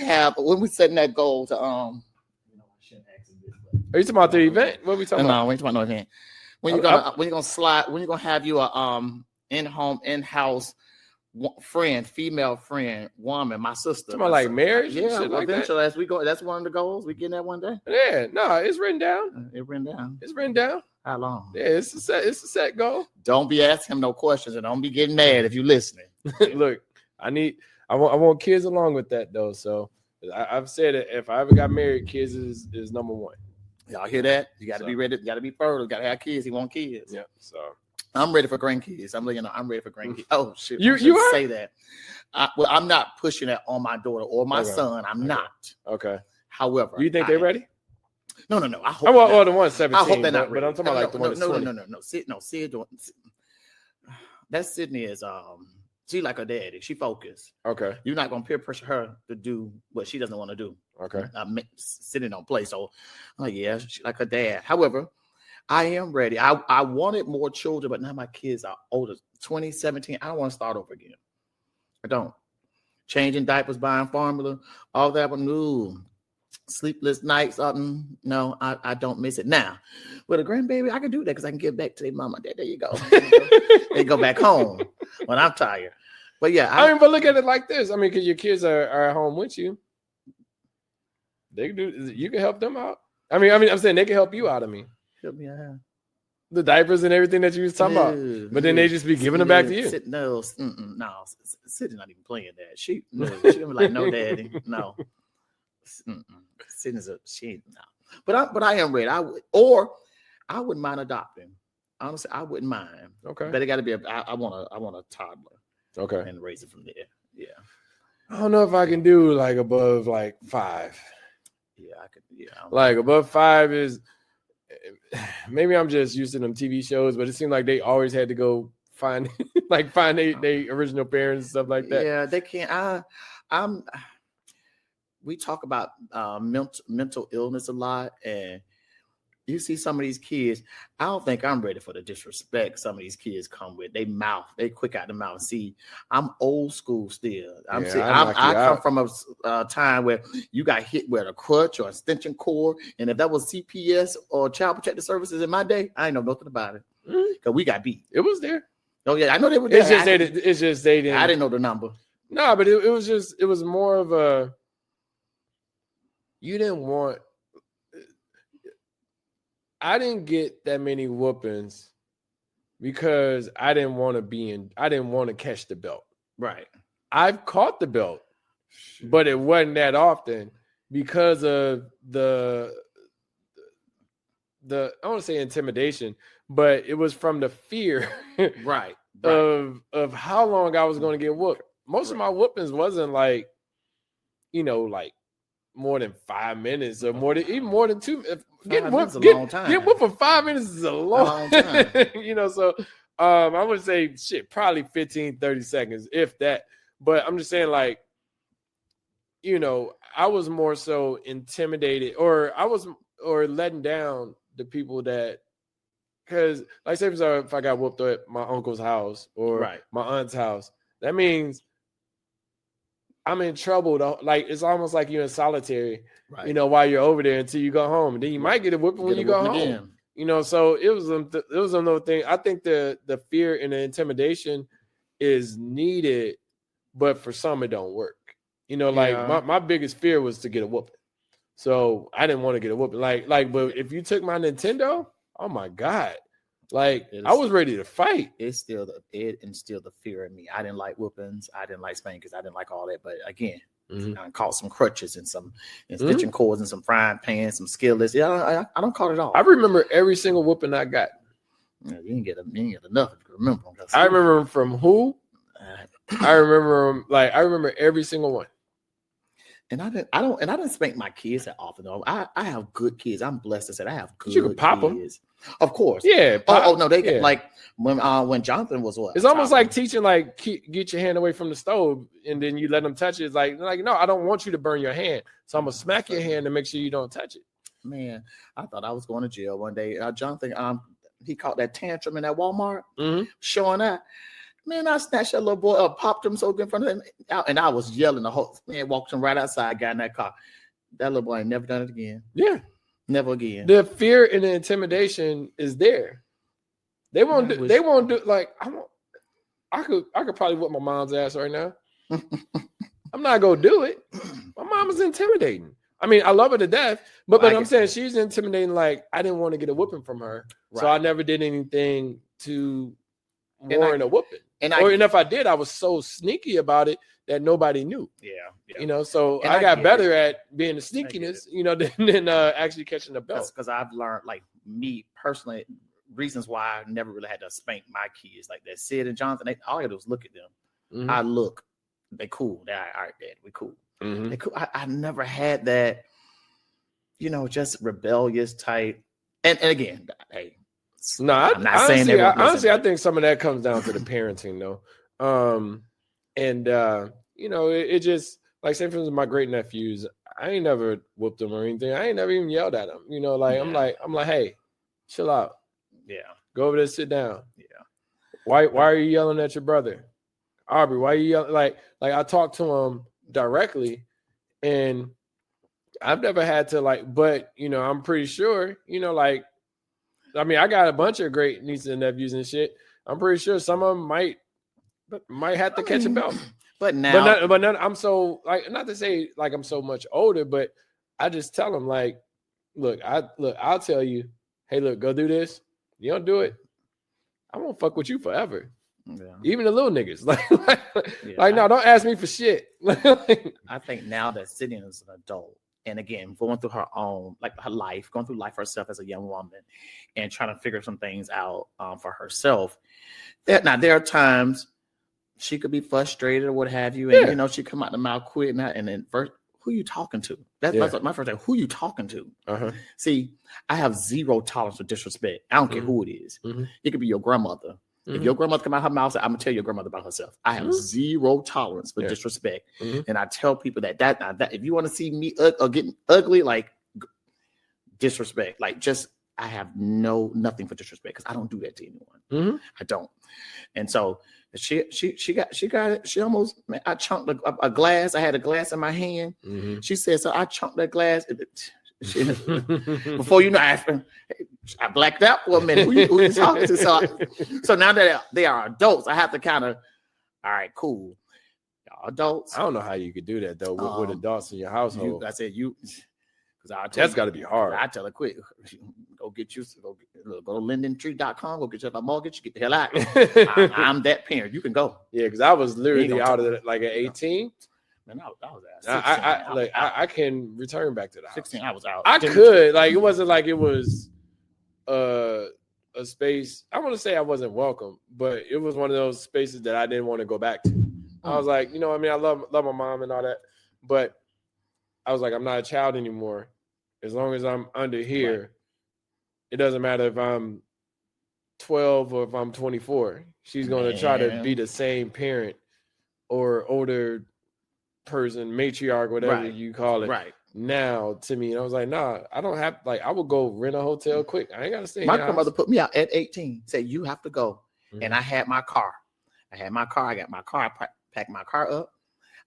Speaker 2: setting that goal to Are
Speaker 1: you talking about the event? What are we talking about?
Speaker 2: No, we ain't talking about no event. When you gonna have you a in-house friend, female friend, woman, my sister.
Speaker 1: Talking about like marriage?
Speaker 2: Yeah,
Speaker 1: like
Speaker 2: eventually
Speaker 1: that?
Speaker 2: as we go, that's one of the goals. We getting that one day.
Speaker 1: Yeah, no, it's written down.
Speaker 2: It's
Speaker 1: written down.
Speaker 2: How long?
Speaker 1: Yeah, it's a set goal.
Speaker 2: Don't be asking him no questions and don't be getting mad if you're listening.
Speaker 1: Look, I want kids along with that though. So I've said it. If I ever got married, kids is number one.
Speaker 2: Y'all hear that? You got to be ready. You got to be fertile. Got to have kids. He want kids.
Speaker 1: Yeah. So
Speaker 2: I'm ready for grandkids. I'm ready for grandkids. Oh shit!
Speaker 1: You are?
Speaker 2: Say that. I'm not pushing that on my daughter or my son. I'm not.
Speaker 1: Okay.
Speaker 2: However,
Speaker 1: do you think they're ready?
Speaker 2: No. I hope. Well,
Speaker 1: the one's 17.
Speaker 2: I hope they're not
Speaker 1: ready. But I'm talking about like the one that's 20.
Speaker 2: No. Sid. That Sydney is she like her daddy. She focused.
Speaker 1: Okay.
Speaker 2: You're not gonna peer pressure her to do what she doesn't want to do.
Speaker 1: Okay.
Speaker 2: Sitting on play. So, yeah, she like her dad. However, I am ready. I wanted more children, but now my kids are older. 20, 17. I don't want to start over again. I don't. Changing diapers, buying formula, all that. But no. Sleepless nights. No, I don't miss it. Now, with a grandbaby, I can do that because I can give back to their mama. There you go. They go back home when I'm tired. But yeah,
Speaker 1: but look at it like this. Because your kids are at home with you. They can do. You can help them out. I'm saying they can help you out.
Speaker 2: Help me out.
Speaker 1: The diapers and everything that you was talking about, but then they just be giving them back to you.
Speaker 2: No, Sydney's not even playing that. She be like, no, daddy, no. Sydney's no. But I am ready. I wouldn't mind adopting. Honestly, I wouldn't mind.
Speaker 1: Okay,
Speaker 2: but it got to be I want a toddler.
Speaker 1: Okay,
Speaker 2: and raise it from there. Yeah.
Speaker 1: I don't know if I can do like above like 5.
Speaker 2: Yeah, I could. Yeah,
Speaker 1: like above 5 is. Maybe I'm just used to them TV shows, but it seemed like they always had to go find their original parents and stuff like that.
Speaker 2: Yeah, they can't. We talk about mental illness a lot, and you see some of these kids. I don't think I'm ready for the disrespect some of these kids come with. They quick out the mouth. See, I'm old school still. I come from a time where you got hit with a crutch or an extension cord, and if that was CPS or Child Protective Services in my day, I ain't know nothing about it because we got beat.
Speaker 1: It was there.
Speaker 2: Oh yeah, I know they were there.
Speaker 1: It's just they didn't.
Speaker 2: I didn't know the number.
Speaker 1: No, but it was more of a. You didn't want. I didn't get that many whoopings because I didn't want to catch the belt.
Speaker 2: Right.
Speaker 1: I've caught the belt, but it wasn't that often because of the I don't want to say intimidation, but it was from the fear
Speaker 2: right.
Speaker 1: of how long I was going to get whooped. Most of my whoopings wasn't like, like more than 5 minutes or more than 2. Get whooped for 5 minutes is a long time. So I would say probably 15, 30 seconds, if that. But I'm just saying, like, I was more so intimidated or letting down the people that, because like say if I got whooped at my uncle's house or my aunt's house, that means I'm in trouble though. Like it's almost like you're in solitary, while you're over there until you go home. And then you might get a whooping when you go home. Again. So it was another thing. I think the fear and the intimidation is needed, but for some it don't work. My biggest fear was to get a whooping. So I didn't want to get a whooping. But if you took my Nintendo, oh my God. I was ready to fight.
Speaker 2: It instilled the fear in me. I didn't like whoopings. I didn't like spankings. I didn't like all that. But again, I caught some crutches and some stitching cords and some frying pans, some skillets. Yeah, I don't call it all.
Speaker 1: I remember every single whooping I got.
Speaker 2: Yeah, you didn't get enough to remember.
Speaker 1: I remember them from who? I remember them, I remember every single one.
Speaker 2: And I didn't spank my kids that often though. I have good kids. I'm blessed to say I have good kids.
Speaker 1: You can pop them.
Speaker 2: Of course.
Speaker 1: Yeah.
Speaker 2: Oh no, they get when Jonathan was what?
Speaker 1: It's almost like teaching get your hand away from the stove and then you let them touch it. It's like no, I don't want you to burn your hand. So I'm gonna smack your hand to make sure you don't touch it.
Speaker 2: Man, I thought I was going to jail one day. Jonathan, he caught that tantrum in that Walmart, showing that. Man, I snatched that little boy up, popped him so good in front of him, and I was yelling. The whole man walked him right outside, got in that car. That little boy ain't never done it again.
Speaker 1: Yeah.
Speaker 2: Never again.
Speaker 1: The fear and the intimidation is there. They won't do like I could probably whip my mom's ass right now. I'm not gonna do it. My mom is intimidating. I mean, I love her to death, but I'm saying she's intimidating. Like I didn't want to get a whooping from her, so I never did anything to warrant a whooping. And if I did, I was so sneaky about it that nobody knew. Yeah. So I got better at being the sneakiness, than actually catching the belt.
Speaker 2: Because I've learned, like me personally, reasons why I never really had to spank my kids like that. Sid and Jonathan, all I had to do was look at them. Mm-hmm. I look, they cool. They're all right, Dad, we cool. Mm-hmm. They cool. I never had that, just rebellious type. And again, hey.
Speaker 1: No, I'm not saying that. Honestly, I think some of that comes down to the parenting, though. It just like, say for instance, my great nephews, I ain't never whooped them or anything. I ain't never even yelled at them. I'm like, hey, chill out. Yeah, go over there, sit down. Yeah. Why are you yelling at your brother, Aubrey? Why are you yelling? Like I talked to him directly, and I've never had to but I'm pretty sure, I mean, I got a bunch of great nieces and nephews and shit. I'm pretty sure some of them might have to catch a belt. But now, I'm so not to say I'm so much older, but I just tell them I'll tell you, hey, look, go do this. You don't do it, I'm gonna fuck with you forever. Yeah. Even the little niggas, no, don't ask me for shit.
Speaker 2: I think now that Sydney is an adult, and again, going through her own, her life, going through life herself as a young woman, and trying to figure some things out for herself. There are times she could be frustrated or what have you, and she come out the mouth quick, and then first, who you talking to? That's my first thing. Who you talking to? Uh-huh. See, I have zero tolerance for disrespect. I don't care who it is. Mm-hmm. It could be your grandmother. Mm-hmm. If your grandmother come out her mouth, I'm gonna tell your grandmother about herself. I have zero tolerance for disrespect, and I tell people that if you want to see me getting ugly, disrespect, I have nothing for disrespect because I don't do that to anyone. Mm-hmm. I don't, and so she got it. She almost, man, I chunked a glass. I had a glass in my hand. Mm-hmm. She said, so I chunked that glass. Before you know, I blacked out for a minute. Who you talking to? So now that they are adults, I have to kind of, all right, cool. Y'all adults.
Speaker 1: I don't know how you could do that though with adults in your household.
Speaker 2: I said you.
Speaker 1: That's got to be hard.
Speaker 2: I tell her quick, go to LindenTree.com, go get your mortgage, get the hell out. I'm that parent. You can go.
Speaker 1: Yeah, because I was literally out of it at 18.
Speaker 2: Man, I was out.
Speaker 1: 16. I can return back to the house.
Speaker 2: 16, I was out.
Speaker 1: I could. It wasn't like it was a space. I want to say I wasn't welcome, but it was one of those spaces that I didn't want to go back to. I was like, I love my mom and all that, but I was like, I'm not a child anymore. As long as I'm under here, it doesn't matter if I'm 12 or if I'm 24. She's going to try to be the same parent or older person, matriarch, whatever you call it. Right. Now to me, and I was like, nah, I don't have, I would go rent a hotel quick. I ain't got to stay.
Speaker 2: My grandmother put me out at 18, said, you have to go. Mm-hmm. And I had my car. I got my car. I packed my car up.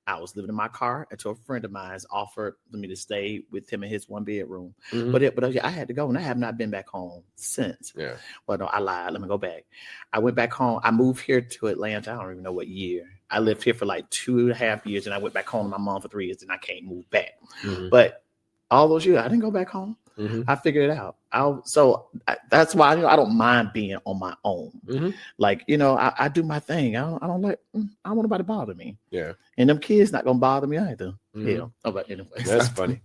Speaker 2: I was living in my car until a friend of mine offered for me to stay with him in his one bedroom. Mm-hmm. But I had to go, and I have not been back home since. Yeah. Well, no, I lied. Let me go back. I went back home. I moved here to Atlanta. I don't even know what year. I lived here for 2.5 years, and I went back home to my mom for 3 years, and I can't move back. Mm-hmm. But all those years, I didn't go back home. Mm-hmm. I figured it out. That's why I don't mind being on my own. Mm-hmm. I do my thing. I don't want nobody to bother me. Yeah. And them kids not gonna bother me either. Mm-hmm. Yeah. Oh, but anyway,
Speaker 1: that's funny.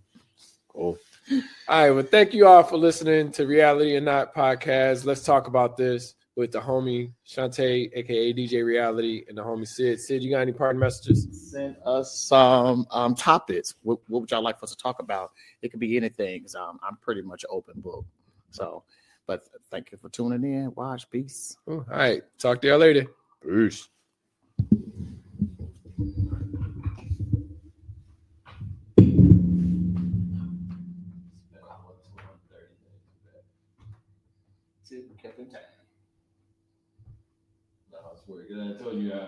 Speaker 1: Cool. All right. Well, thank you all for listening to Reality or Not podcast. Let's talk about this with the homie Shantae, aka DJ Reality, and the homie Sid. Sid, you got any parting messages?
Speaker 2: Send us some topics. What would y'all like for us to talk about? It could be anything, because I'm pretty much open book. So, but thank you for tuning in. Watch, peace.
Speaker 1: All right, talk to y'all later. Peace. Kept in time. sport. Because I told you